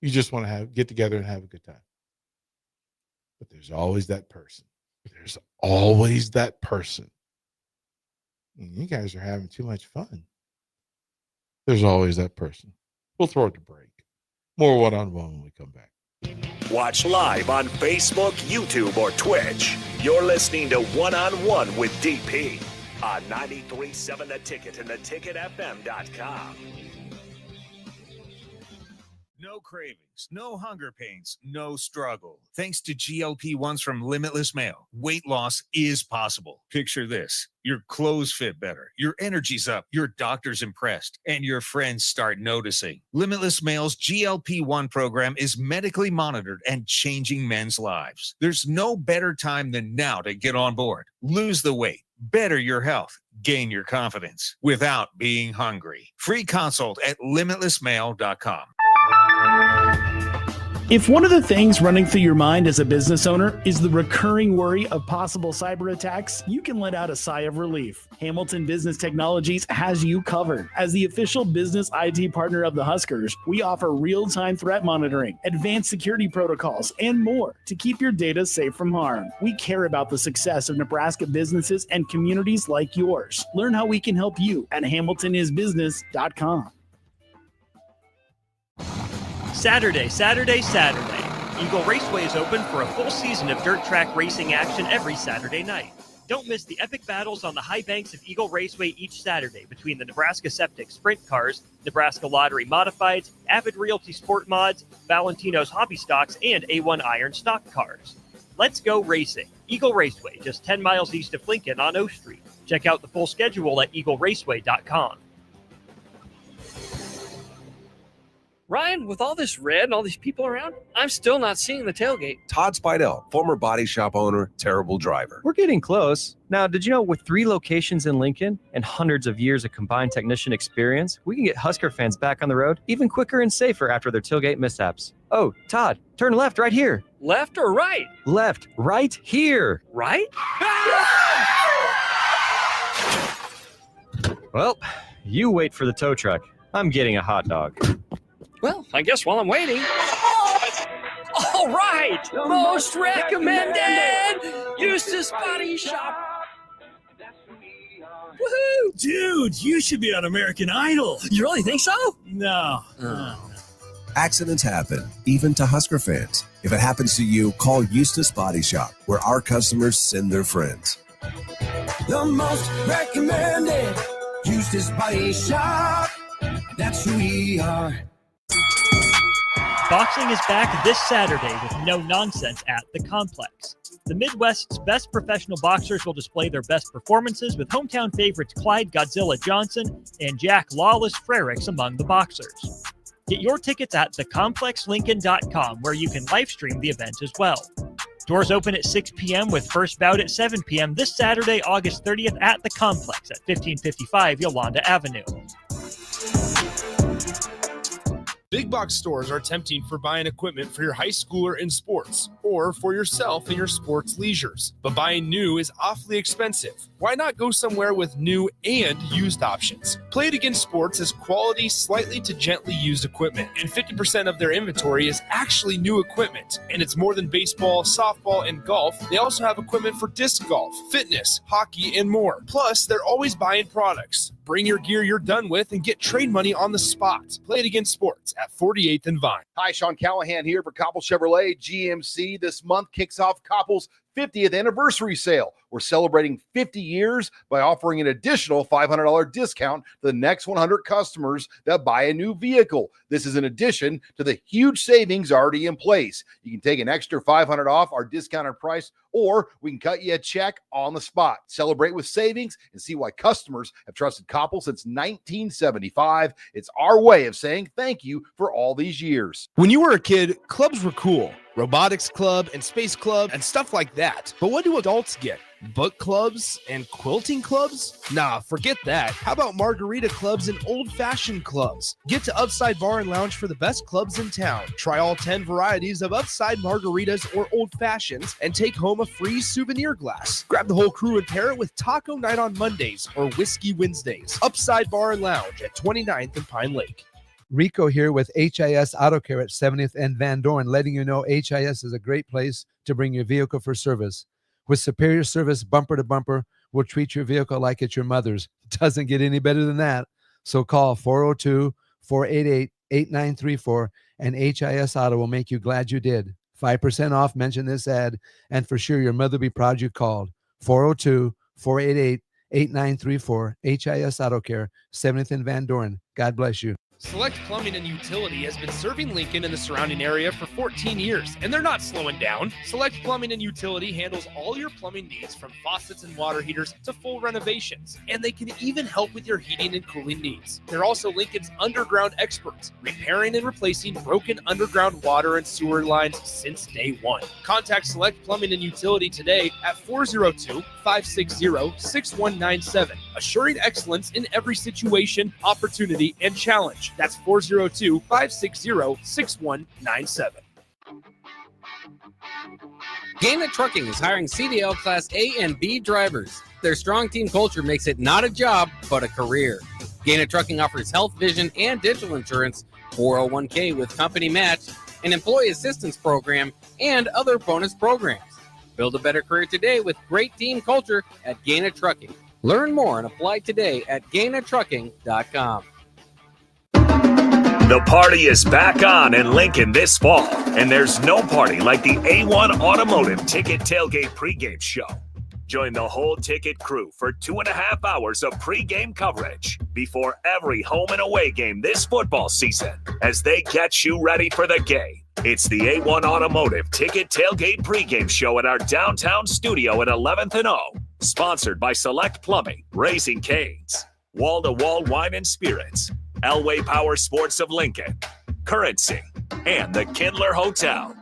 you just want to get together and have a good time. But there's always that person. There's always that person. You guys are having too much fun. There's always that person. We'll throw it to break. More one-on-one when we come back. Watch live on Facebook, YouTube, or Twitch. You're listening to One-on-One with DP on 93.7 The Ticket and theticketfm.com. No cravings, no hunger pains, no struggle. Thanks to GLP-1s from Limitless Mail, weight loss is possible. Picture this. Your clothes fit better, your energy's up, your doctor's impressed, and your friends start noticing. Limitless Mail's GLP-1 program is medically monitored and changing men's lives. There's no better time than now to get on board. Lose the weight, better your health, gain your confidence without being hungry. Free consult at limitlessmail.com. If one of the things running through your mind as a business owner is the recurring worry of possible cyber attacks, you can let out a sigh of relief. Hamilton Business Technologies has you covered. As the official business IT partner of the Huskers, we offer real-time threat monitoring, advanced security protocols, and more to keep your data safe from harm. We care about the success of Nebraska businesses and communities like yours. Learn how we can help you at hamiltonisbusiness.com. Saturday. Eagle Raceway is open for a full season of dirt track racing action every Saturday night. Don't miss the epic battles on the high banks of Eagle Raceway each Saturday between the Nebraska Septic Sprint Cars, Nebraska Lottery Modifieds, Avid Realty Sport Mods, Valentino's Hobby Stocks, and A1 Iron Stock Cars. Let's go racing. Eagle Raceway, just 10 miles east of Lincoln on O Street. Check out the full schedule at eagleraceway.com. Ryan, with all this red and all these people around, I'm still not seeing the tailgate. Todd Spidell, former body shop owner, terrible driver. We're getting close. Now, did you know with 3 locations in Lincoln and hundreds of years of combined technician experience, we can get Husker fans back on the road even quicker and safer after their tailgate mishaps? Oh, Todd, turn left right here. Left or right? Left, right here. Right? Well, you wait for the tow truck. I'm getting a hot dog. Well, I guess while I'm waiting. All right! Most recommended! Eustace Body Shop! Woohoo! Dude, you should be on American Idol. You really think so? No. Accidents happen, even to Husker fans. If it happens to you, call Eustace Body Shop, where our customers send their friends. The most recommended Eustace Body Shop. That's who we are. Boxing is back this Saturday with no nonsense at the Complex. The Midwest's best professional boxers will display their best performances with hometown favorites Clyde Godzilla Johnson and Jack Lawless Frericks among the boxers. Get your tickets at thecomplexlincoln.com, where you can live stream the event as well. Doors open at 6 p.m. with first bout at 7 p.m. this Saturday, August 30th at the Complex at 1555 Yolanda Avenue. Big box stores are tempting for buying equipment for your high schooler in sports or for yourself in your sports leisures. But buying new is awfully expensive. Why not go somewhere with new and used options? Play It Again Sports has quality, slightly to gently used equipment, and 50% of their inventory is actually new equipment. And it's more than baseball, softball, and golf. They also have equipment for disc golf, fitness, hockey, and more. Plus, they're always buying products. Bring your gear you're done with and get trade money on the spot. Play It Again Sports at 48th and Vine. Hi, Sean Callahan here for Koppel Chevrolet GMC. This month kicks off Koppel's 50th anniversary sale. We're celebrating 50 years by offering an additional $500 discount to the next 100 customers that buy a new vehicle. This is in addition to the huge savings already in place. You can take an extra $500 off our discounted price, or we can cut you a check on the spot. Celebrate with savings and see why customers have trusted Koppel since 1975. It's our way of saying thank you for all these years. When you were a kid, clubs were cool. Robotics club and space club and stuff like that. But what do adults get? Book clubs and quilting clubs? Nah, forget that. How about margarita clubs and old-fashioned clubs? Get to Upside Bar and Lounge for the best clubs in town. Try all 10 varieties of Upside margaritas or old fashions and take home a free souvenir glass. Grab the whole crew and pair it with taco night on Mondays or whiskey Wednesdays. Upside Bar and Lounge at 29th and Pine Lake. Rico here with HIS Auto Care at 70th and Van Dorn, letting you know HIS is a great place to bring your vehicle for service. With superior service bumper to bumper, we'll treat your vehicle like it's your mother's. It doesn't get any better than that. So call 402-488-8934 and HIS Auto will make you glad you did. 5% off, mention this ad, and for sure your mother will be proud you called. 402-488-8934, HIS Auto Care, 70th and Van Dorn. God bless you. Select Plumbing and Utility has been serving Lincoln and the surrounding area for 14 years, and they're not slowing down. Select Plumbing and Utility handles all your plumbing needs, from faucets and water heaters to full renovations, and they can even help with your heating and cooling needs. They're also Lincoln's underground experts, repairing and replacing broken underground water and sewer lines since day one. Contact Select Plumbing and Utility today at 402-560-6197, assuring excellence in every situation, opportunity, and challenge. That's 402-560-6197. Gaina Trucking is hiring CDL Class A and B drivers. Their strong team culture makes it not a job, but a career. Gaina Trucking offers health, vision, and dental insurance, 401k with company match, an employee assistance program, and other bonus programs. Build a better career today with great team culture at Gaina Trucking. Learn more and apply today at GainaTrucking.com. The party is back on in Lincoln this fall, and there's no party like the A1 Automotive Ticket Tailgate pregame show. Join the whole ticket crew for 2.5 hours of pregame coverage before every home and away game this football season as they get you ready for the game. It's the A1 Automotive Ticket Tailgate pregame show at our downtown studio at 11th and O. Sponsored by Select Plumbing, Raising Cane's, Wall to Wall Wine and Spirits, Elway Power Sports of Lincoln, Currency, and the Kindler Hotel.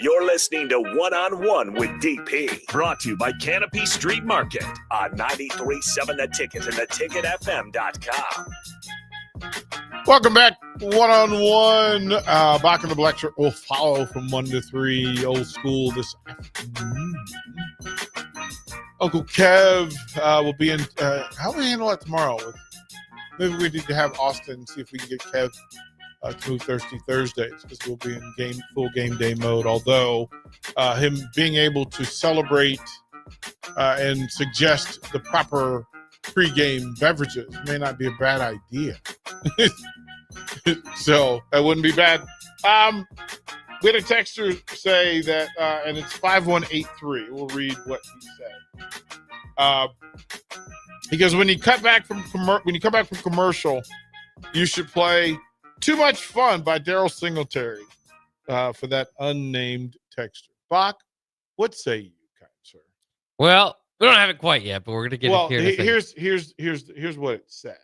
You're listening to One on One with DP, brought to you by Canopy Street Market on 93.7 The Ticket and theticketfm.com. Welcome back. One-on-one. Back in the Black Shirt will follow from 1 to 3. Old school this afternoon. Uncle Kev will be in. How do we handle that tomorrow? Maybe we need to have Austin see if we can get Kev to move Thursdays because we'll be in full game day mode. Although him being able to celebrate and suggest the proper pregame beverages may not be a bad idea. So that wouldn't be bad. We had a texter say that, and it's 5183. We'll read what he said. Because when you come back from commercial, you should play "Too Much Fun" by Daryl Singletary for that unnamed texter. Bach, what say you, kind sir? Well, we don't have it quite yet, but we're going to get it here. Here's what it says.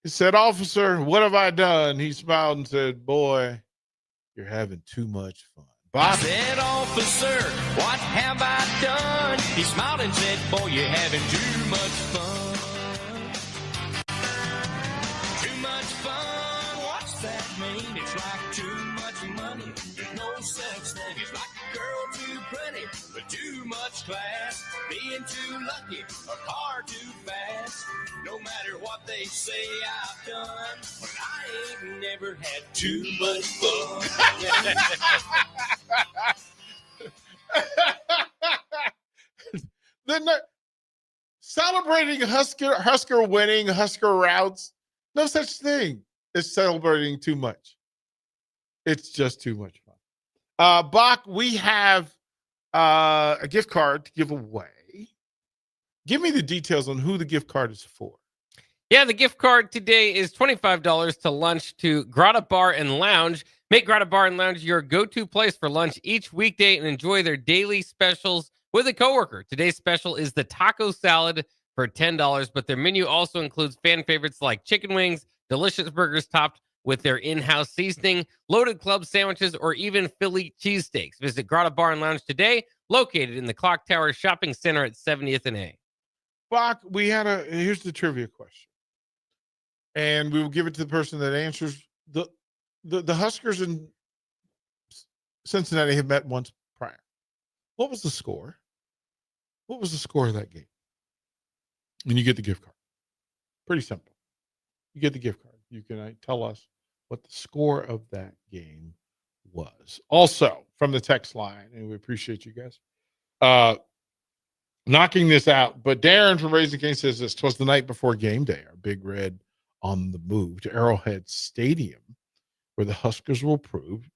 He said, "Officer, what have I done?" He smiled and said, "Boy, you're having too much fun." Bach? I said, "Officer, what have I done?" He smiled and said, "Boy, you're having too much fun." Too much fun, what's that mean? It's like too much money. There's no such thing. It's like a girl too pretty, but too much class. Being too lucky, a car too fast. No matter what they say I've done, but I ain't never had too much fun. Then celebrating Husker winning, Husker routes, no such thing as celebrating too much. It's just too much fun. Bach, we have a gift card to give away. Give me the details on who the gift card is for. Yeah, the gift card today is $25 to lunch to Grotto Bar and Lounge. Make Grotto Bar and Lounge your go-to place for lunch each weekday and enjoy their daily specials with a coworker. Today's special is the taco salad for $10, but their menu also includes fan favorites like chicken wings, delicious burgers topped with their in-house seasoning, loaded club sandwiches, or even Philly cheesesteaks. Visit Grotto Bar and Lounge today, located in the Clock Tower Shopping Center at 70th and A. Bach, here's the trivia question. And we will give it to the person that answers. The Huskers in Cincinnati have met once prior. What was the score? What was the score of that game? And you get the gift card. Pretty simple. You get the gift card. You can tell us what the score of that game was. Also, from the text line, and we appreciate you guys knocking this out. But Darren from Raising Cane says this: "'Twas the night before game day. Our Big Red on the move to Arrowhead Stadium, where the Huskers will prove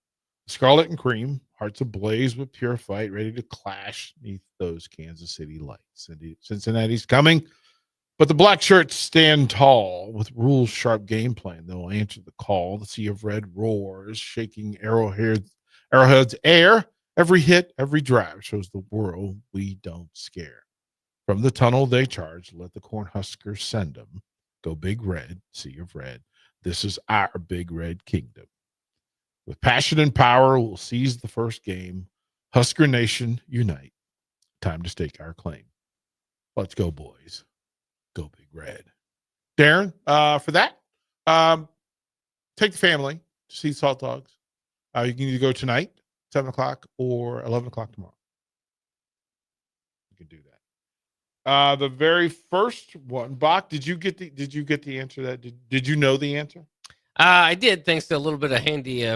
scarlet and cream, hearts ablaze with pure fight, ready to clash beneath those Kansas City lights. And Cincinnati's coming, but the black shirts stand tall with rules-sharp game plan. They'll answer the call. The sea of red roars, shaking Arrowhead's air. Every hit, every drive shows the world we don't scare. From the tunnel they charge, let the Cornhuskers send them. Go Big Red, sea of red. This is our Big Red Kingdom. With passion and power, we'll seize the first game. Husker Nation, unite. Time to stake our claim. Let's go, boys. Go Big Red." Darren, for that, take the family to see Salt Dogs. You can either go tonight 7 o'clock or 11 o'clock tomorrow. You can do that. The very first one, Bach, did you get the answer to that? Did you know the answer? I did, thanks to a little bit of handy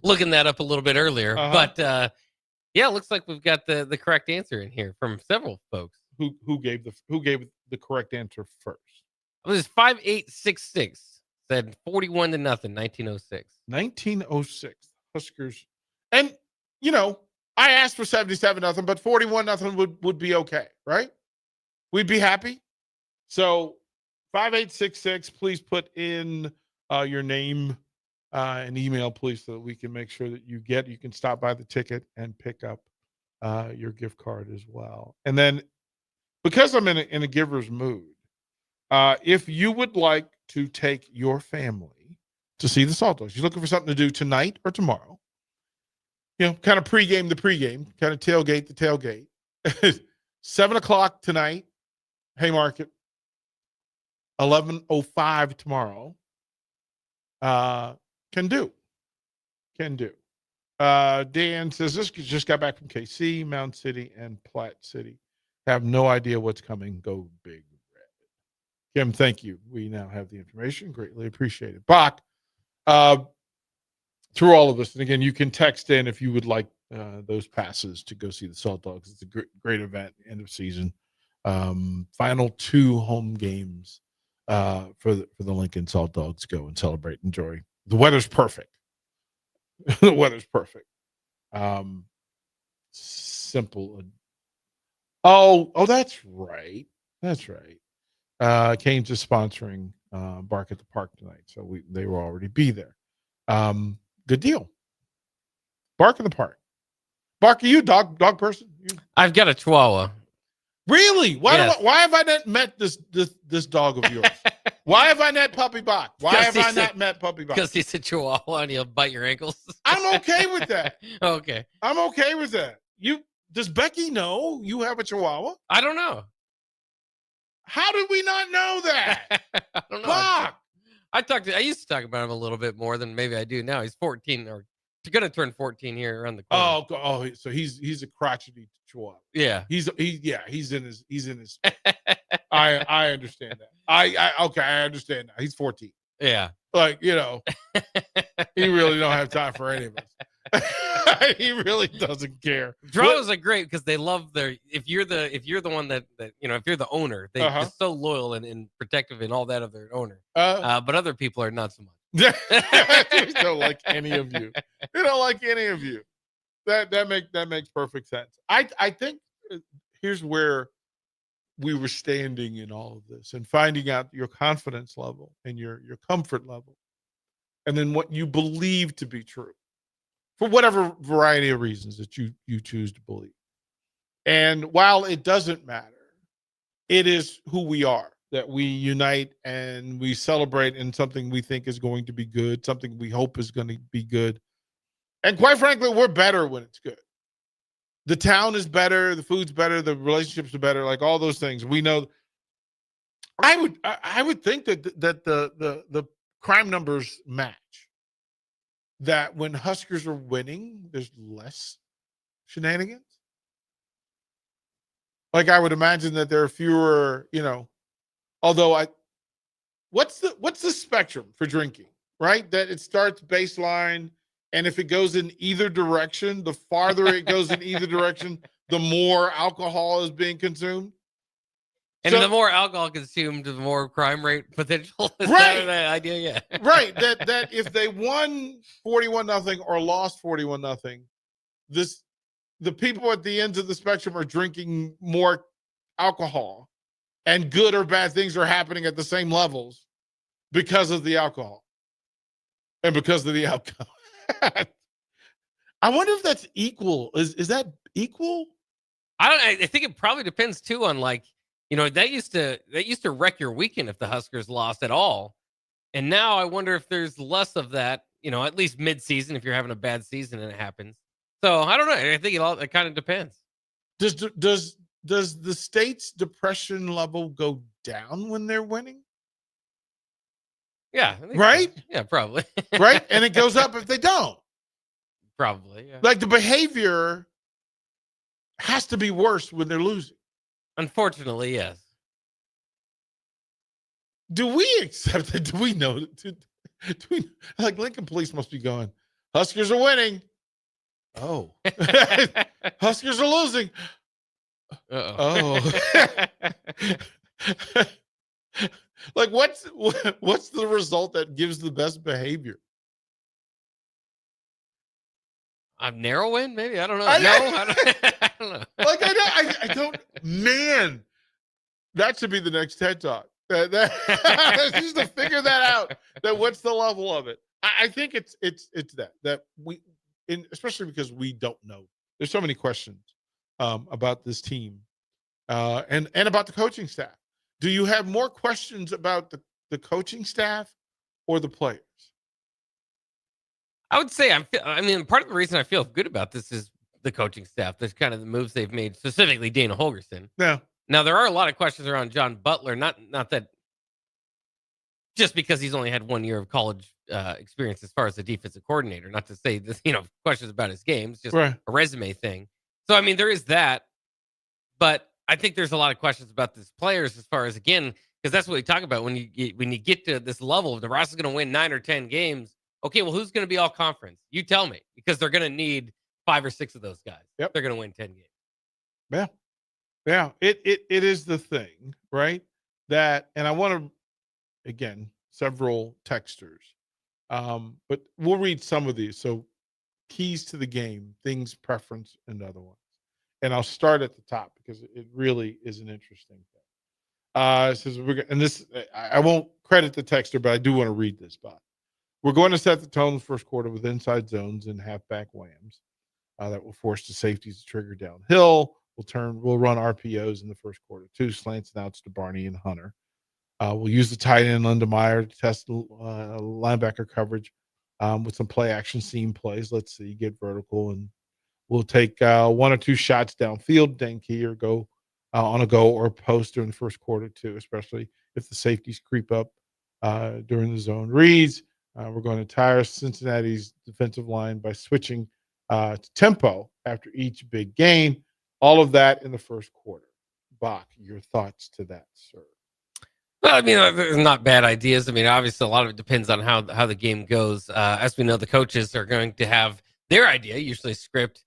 looking that up a little bit earlier. But yeah, it looks like we've got the correct answer in here from several folks. Who gave the correct answer first? It was 5866. Said 41-0, 1906. 1906 Huskers, and I asked for 77-0, but 41-0 would be okay, right? We'd be happy. So 5866, please put in your name and email, please, so that we can make sure that you can stop by the ticket and pick up your gift card as well. And then, because I'm in a giver's mood, if you would like to take your family to see the Salt Dogs, you're looking for something to do tonight or tomorrow, kind of pregame the pregame, kind of tailgate the tailgate. 7 o'clock tonight, Haymarket. 11:05 tomorrow. Can do. Dan says this just got back from KC, Mound City, and Platte City. Have no idea what's coming. Go Big Red. Kim, thank you. We now have the information. Greatly appreciated. Bach, through all of this, and again, you can text in if you would like those passes to go see the Salt Dogs. It's a great event, end of season. Final 2 home games for the Lincoln Salt Dogs. Go and celebrate, enjoy. The weather's perfect. The weather's perfect. Simple. Oh, that's right. That's right. Canes is sponsoring Bark at the Park tonight, so they will already be there. Good deal. Bark in the Park. Bark, are you a dog person? I've got a Chihuahua. Really? Why have I not met this dog of yours? Why have I not Puppy Bach? Why have I not met Puppy Bach? Because he's a Chihuahua and he'll bite your ankles. I'm okay with that. Okay. I'm okay with that. Does Becky know you have a Chihuahua? I don't know. How did we not know that? I don't know. Bach. I used to talk about him a little bit more than maybe I do now. He's 14 or going to turn 14 here around the corner. Oh, so he's a crotchety Chihuahua. Yeah. He's in his I understand that. I understand now. He's 14. Yeah. Like, he really don't have time for any of us. He really doesn't care. Drows are great because they love if you're the one that if you're the owner, they're just so loyal and protective and all that of their owner. But other people are not so much. They don't like any of you. They don't like any of you. That makes perfect sense. I think here's where we were standing in all of this and finding out your confidence level and your comfort level, and then what you believe to be true for whatever variety of reasons that you choose to believe. And while it doesn't matter, it is who we are, that we unite and we celebrate in something we think is going to be good, something we hope is going to be good. And quite frankly, we're better when it's good. The town is better, the food's better, the relationships are better, like all those things. We know. I would think that the crime numbers match. That when Huskers are winning, there's less shenanigans. Like, I would imagine that there are fewer, although what's the spectrum for drinking, right? That it starts baseline, and if it goes in either direction, the farther it goes in either direction, the more alcohol is being consumed. And the more alcohol consumed, the more crime rate potential. Is Right. that an idea? Yeah. Right. That if they won 41-0 or lost 41-0, the people at the ends of the spectrum are drinking more alcohol, and good or bad things are happening at the same levels because of the alcohol and because of the alcohol. I wonder if that's equal. Is that equal? I think it probably depends too on that used to wreck your weekend if the Huskers lost at all. And now I wonder if there's less of that, at least mid-season if you're having a bad season and it happens. So I don't know. I think it kind of depends. Does the state's depression level go down when they're winning? Yeah. I think Right? so. Yeah, probably. Right? And it goes up if they don't. Probably. Yeah. Like the behavior has to be worse when they're losing. Unfortunately, yes. Do we accept it? Do we know? Do we, like Lincoln Police must be going, Huskers are winning. Oh. Huskers are losing. Oh. Like what's the result that gives the best behavior? A narrow win, maybe? I don't know. I don't know. Like I don't. Man, that should be the next TED Talk. That just to figure that out. That what's the level of it? I think it's that we, especially because we don't know. There's so many questions about this team and about the coaching staff. Do you have more questions about the coaching staff or the players? I would say part of the reason I feel good about this is the coaching staff. There's kind of the moves they've made, specifically Dana Holgorsen. Yeah. Now there are a lot of questions around John Butler. Not that just because he's only had 1 year of college experience as far as the defensive coordinator. Not to say this, questions about his game. It's just right. A resume thing. So there is that, but I think there's a lot of questions about these players as far as, again, because that's what we talk about when you get to this level. If Nebraska's going to win 9 or 10 games. Okay, well, who's going to be all conference? You tell me, because they're going to need 5 or 6 of those guys. Yep. They're going to win 10 games. Yeah. Yeah. It is the thing, right? That, and I want to, again, several texters, but we'll read some of these. So keys to the game, things, preference, and other ones. And I'll start at the top because it really is an interesting thing. It says, and this, I won't credit the texter, but I do want to read this, Bob. We're going to set the tone in the first quarter with inside zones and halfback whams that will force the safeties to trigger downhill. We'll run RPOs in the first quarter, 2 slants and outs to Barney and Hunter. We'll use the tight end Lindemeyer to test linebacker coverage with some play action seam plays. Let's see, get vertical, and we'll take 1 or 2 shots downfield, Denke, or go on a go or post during the first quarter too, especially if the safeties creep up during the zone reads. We're going to tire Cincinnati's defensive line by switching to tempo after each big gain. All of that in the first quarter. Bach, your thoughts to that, sir? Well, there's not bad ideas. Obviously, a lot of it depends on how the game goes. As we know, the coaches are going to have their idea, usually script,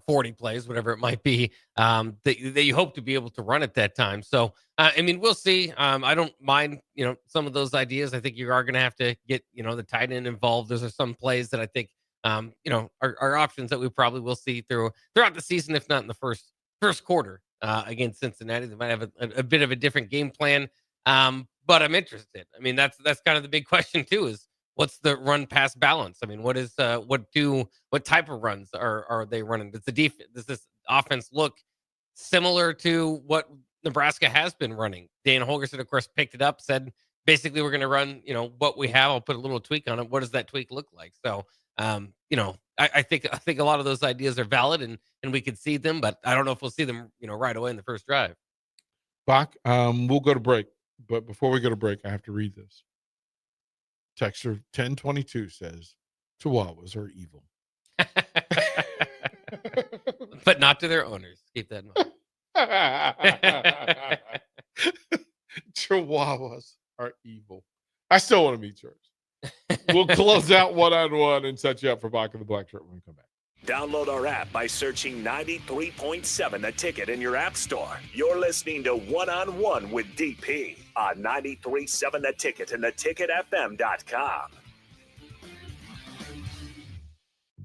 40 plays, whatever it might be, that you hope to be able to run at that time. So, we'll see. I don't mind, some of those ideas. I think you are going to have to get, the tight end involved. Those are some plays that I think, are options that we probably will see throughout the season, if not in the first quarter against Cincinnati. They might have a bit of a different game plan, but I'm interested. That's kind of the big question too, is what's the run pass balance? What type of runs are they running? Does this offense look similar to what Nebraska has been running? Dan Holgorsen, of course, picked it up, said basically we're going to run, what we have. I'll put a little tweak on it. What does that tweak look like? So, I think a lot of those ideas are valid and we could see them, but I don't know if we'll see them, right away in the first drive. Bach, we'll go to break, but before we go to break, I have to read this. Texter 1022 says, Chihuahuas are evil. But not to their owners. Keep that in mind. Chihuahuas are evil. I still want to meet yours. We'll close out one-on-one and set you up for Bach and the Black Shirt when we come back. Download our app by searching 93.7 The Ticket in your app store. You're listening to One-on-One with DP on 93.7 The Ticket and theticketfm.com.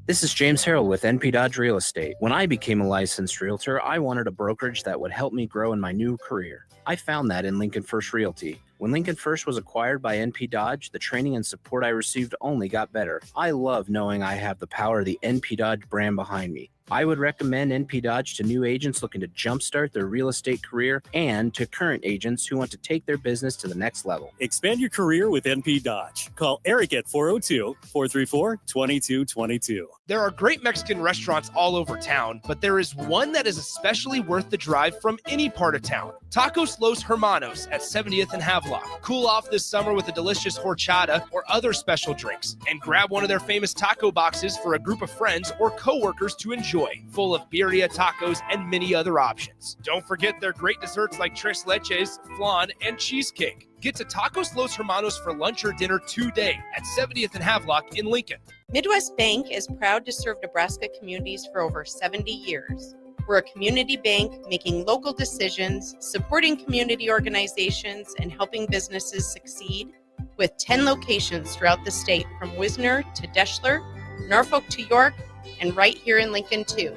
This is James Harrell with NP Dodge Real Estate. When I became a licensed realtor, I wanted a brokerage that would help me grow in my new career. I found that in Lincoln First Realty. When Lincoln First was acquired by NP Dodge, the training and support I received only got better. I love knowing I have the power of the NP Dodge brand behind me. I would recommend NP Dodge to new agents looking to jumpstart their real estate career and to current agents who want to take their business to the next level. Expand your career with NP Dodge. Call Eric at 402-434-2222. There are great Mexican restaurants all over town, but there is one that is especially worth the drive from any part of town. Tacos Los Hermanos at 70th and Havelock. Cool off this summer with a delicious horchata or other special drinks, and grab one of their famous taco boxes for a group of friends or coworkers to enjoy, full of birria tacos and many other options. Don't forget their great desserts like tres leches, flan, and cheesecake. Get to Tacos Los Hermanos for lunch or dinner today at 70th and Havelock in Lincoln. Midwest Bank is proud to serve Nebraska communities for over 70 years. We're a community bank making local decisions, supporting community organizations, and helping businesses succeed, with 10 locations throughout the state from Wisner to Deschler, Norfolk to York, and right here in Lincoln too.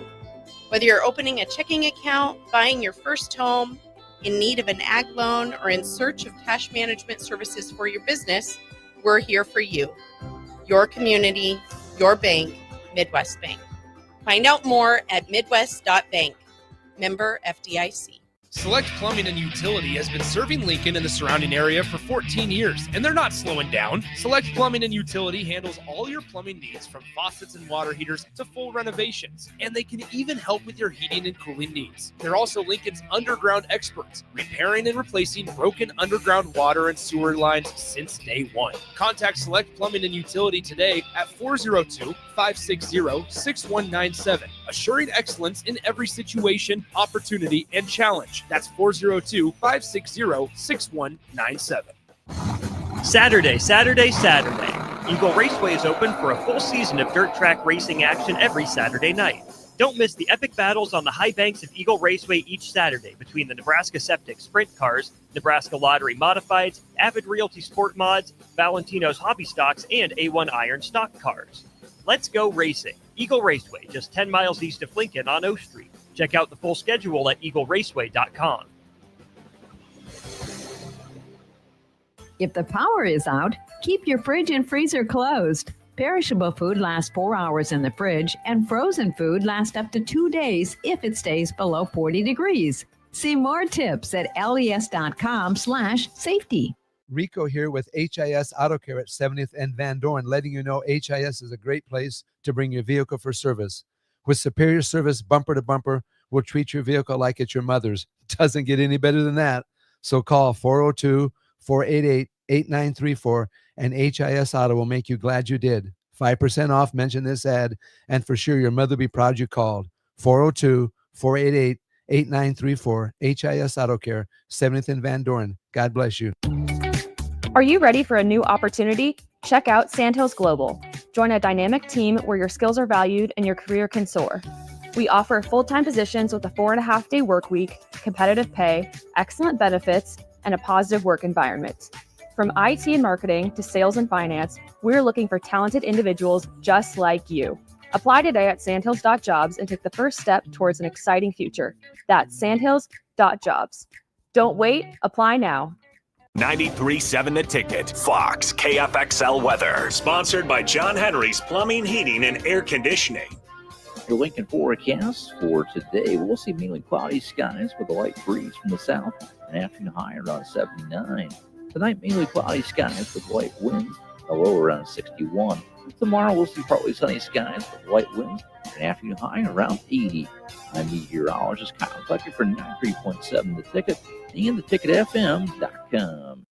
Whether you're opening a checking account, buying your first home, in need of an ag loan, or in search of cash management services for your business, we're here for you. Your community, your bank, Midwest Bank. Find out more at midwest.bank. Member FDIC. Select Plumbing and Utility has been serving Lincoln and the surrounding area for 14 years, and they're not slowing down. Select Plumbing and Utility handles all your plumbing needs, from faucets and water heaters to full renovations, and they can even help with your heating and cooling needs. They're also Lincoln's underground experts, repairing and replacing broken underground water and sewer lines since day one. Contact Select Plumbing and Utility today at 402-560-6197, assuring excellence in every situation, opportunity, and challenge. That's 402-560-6197. Saturday. Eagle Raceway is open for a full season of dirt track racing action every Saturday night. Don't miss the epic battles on the high banks of Eagle Raceway each Saturday between the Nebraska Septic Sprint Cars, Nebraska Lottery Modifieds, Avid Realty Sport Mods, Valentino's Hobby Stocks, and A1 Iron Stock Cars. Let's go racing. Eagle Raceway, just 10 miles east of Lincoln on O Street. Check out the full schedule at eagleraceway.com. If the power is out, keep your fridge and freezer closed. Perishable food lasts 4 hours in the fridge, and frozen food lasts up to 2 days if it stays below 40 degrees. See more tips at les.com/safety. Rico here with HIS Auto Care at 70th and Van Dorn, letting you know HIS is a great place to bring your vehicle for service. With superior service bumper to bumper, we'll treat your vehicle like it's your mother's. Doesn't get any better than that. So call 402-488-8934 and HIS Auto will make you glad you did. 5% off, mention this ad, and for sure your mother will be proud you called. 402-488-8934, HIS Auto Care, 70th and Van Dorn. God bless you. Are you ready for a new opportunity? Check out Sandhills Global. Join a dynamic team where your skills are valued and your career can soar. We offer full-time positions with a 4.5-day work week, competitive pay, excellent benefits, and a positive work environment. From IT and marketing to sales and finance, we're looking for talented individuals just like you. Apply today at sandhills.jobs and take the first step towards an exciting future. That's sandhills.jobs. Don't wait, apply now. 93.7 The Ticket, Fox KFXL weather, sponsored by John Henry's Plumbing, Heating, and Air Conditioning. Your Lincoln forecast for today, we'll see mainly cloudy skies with a light breeze from the south, an afternoon high around 79. Tonight, mainly cloudy skies with light winds, a low around 61. Tomorrow, we'll see partly sunny skies with light winds, an afternoon high around 80. I'm meteorologist Kyle Tucker for 93.7 The Ticket and theticketfm.com.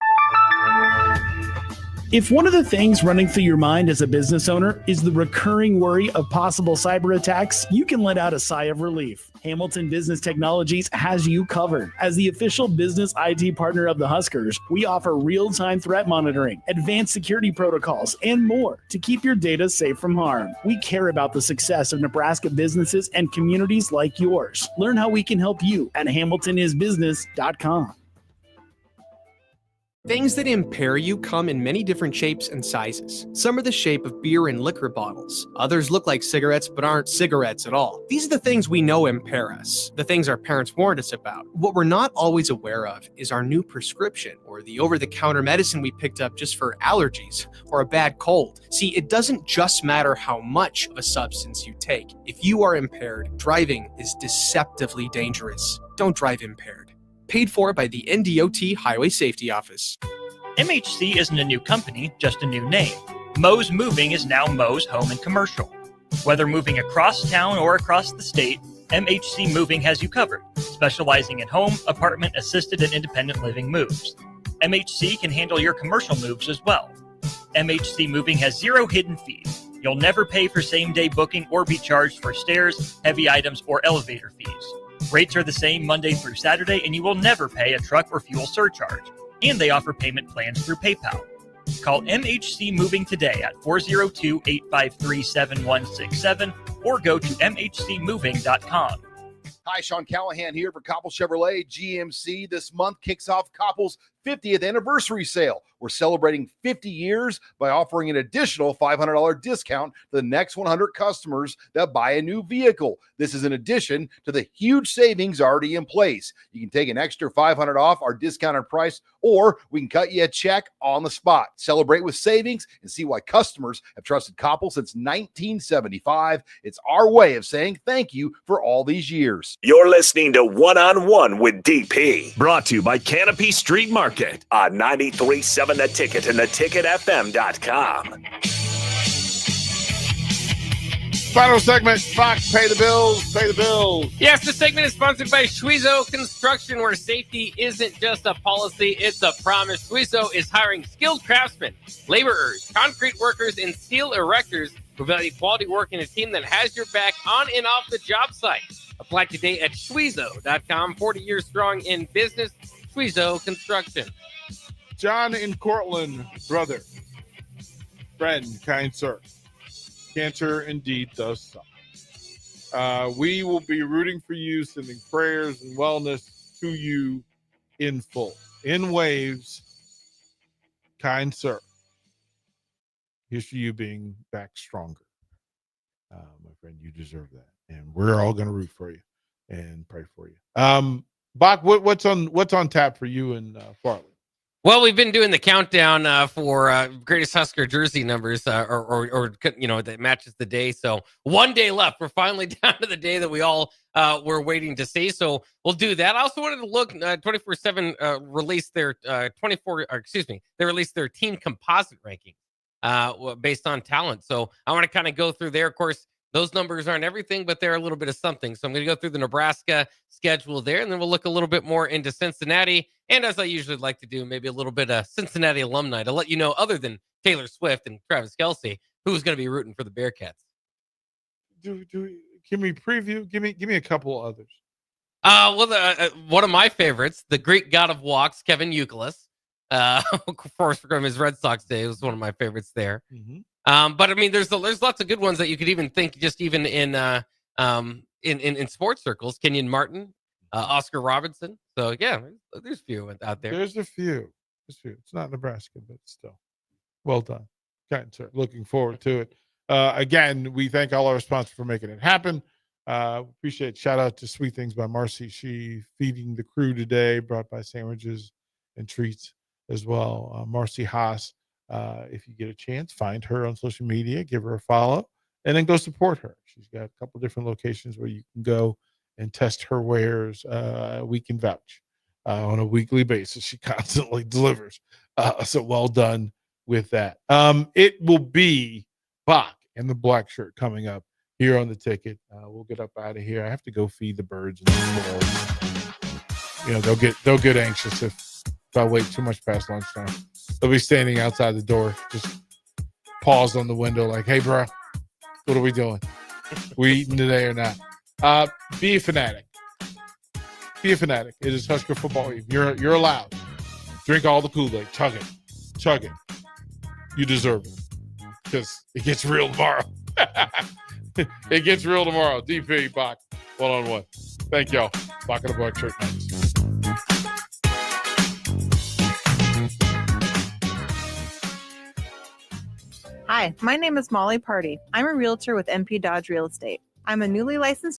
If one of the things running through your mind as a business owner is the recurring worry of possible cyber attacks, you can let out a sigh of relief. Hamilton Business Technologies has you covered. As the official business IT partner of the Huskers, we offer real-time threat monitoring, advanced security protocols, and more to keep your data safe from harm. We care about the success of Nebraska businesses and communities like yours. Learn how we can help you at hamiltonisbusiness.com. Things that impair you come in many different shapes and sizes. Some are the shape of beer and liquor bottles. Others look like cigarettes but aren't cigarettes at all. These are the things we know impair us, the things our parents warned us about. What we're not always aware of is our new prescription or the over-the-counter medicine we picked up just for allergies or a bad cold. See, it doesn't just matter how much of a substance you take. If you are impaired, driving is deceptively dangerous. Don't drive impaired. Paid for by the NDOT Highway Safety Office. MHC isn't a new company, just a new name. Moe's Moving is now Moe's Home and Commercial. Whether moving across town or across the state, MHC Moving has you covered, specializing in home, apartment, assisted, and independent living moves. MHC can handle your commercial moves as well. MHC Moving has 0 hidden fees. You'll never pay for same-day booking or be charged for stairs, heavy items, or elevator fees. Rates are the same Monday through Saturday, and you will never pay a truck or fuel surcharge. And they offer payment plans through PayPal. Call MHC Moving today at 402-853-7167 or go to mhcmoving.com. Hi, Sean Callahan here for Koppel Chevrolet GMC. This month kicks off Koppel's 50th anniversary sale. We're celebrating 50 years by offering an additional $500 discount to the next 100 customers that buy a new vehicle. This is in addition to the huge savings already in place. You can take an extra $500 off our discounted price, or we can cut you a check on the spot. Celebrate with savings and see why customers have trusted Koppel since 1975. It's our way of saying thank you for all these years. You're listening to One-on-One with DP, brought to you by Canopy Street Market on 93.7 The Ticket and theticketfm.com. Final segment, Fox, pay the bills, pay the bills. Yes, this segment is sponsored by Schwezo Construction, where safety isn't just a policy, it's a promise. Schwezo is hiring skilled craftsmen, laborers, concrete workers, and steel erectors who value quality work in a team that has your back on and off the job site. Apply today at Schwezo.com. 40 years strong in business. Schwezo Construction. John in Cortland, brother, friend, kind sir. Cancer indeed does suck. We will be rooting for you, sending prayers and wellness to you in full, in waves. Kind sir. Here's to you being back stronger. My friend, you deserve that. And we're all going to root for you and pray for you. Bach, what's on tap for you in Farley? Well, we've been doing the countdown for greatest Husker jersey numbers, or that matches the day. So one day left. We're finally down to the day that we all were waiting to see. So we'll do that. I also wanted to look. 24/7 released their they released their team composite ranking based on talent. So I want to kind of go through there. Of course, those numbers aren't everything, but they're a little bit of something. So I'm going to go through the Nebraska schedule there, and then we'll look a little bit more into Cincinnati. And as I usually like to do, maybe a little bit of Cincinnati alumni to let you know, other than Taylor Swift and Travis Kelce, who's going to be rooting for the Bearcats. Can we preview? Give me a couple others. One of my favorites, the Greek god of walks, Kevin Youkilis. Of course, from his Red Sox day, was one of my favorites there. Mm-hmm. But I mean, there's lots of good ones that you could even think, just even in sports circles. Kenyon Martin, Oscar Robertson. So yeah, there's a few out there. There's a few. It's not Nebraska, but still, well done, kind sir. Looking forward to it. Again, we thank all our sponsors for making it happen. Appreciate. Shout out to Sweet Things by Marcy. She feeding the crew today, brought by sandwiches and treats as well. Marcy Haas. If you get a chance, find her on social media, give her a follow, and then go support her. She's got a couple different locations where you can go and test her wares. We can vouch on a weekly basis. She constantly delivers. So well done with that. It will be Bach and the black shirt coming up here on the ticket. We'll get up out of here. I have to go feed the birds and the squirrels. They'll get anxious if I wait too much past lunchtime. They'll be standing outside the door, just paused on the window like, hey, bro, what are we doing? We eating today or not? Be a fanatic. Be a fanatic. It is Husker football. You're allowed. Drink all the Kool-Aid. Chug it. You deserve it. Because it gets real tomorrow. It gets real tomorrow. DP, Bach, one-on-one. Thank y'all. Bach and the Black Shirt. Hi, my name is Molly Party. I'm a realtor with MP Dodge Real Estate. I'm a newly licensed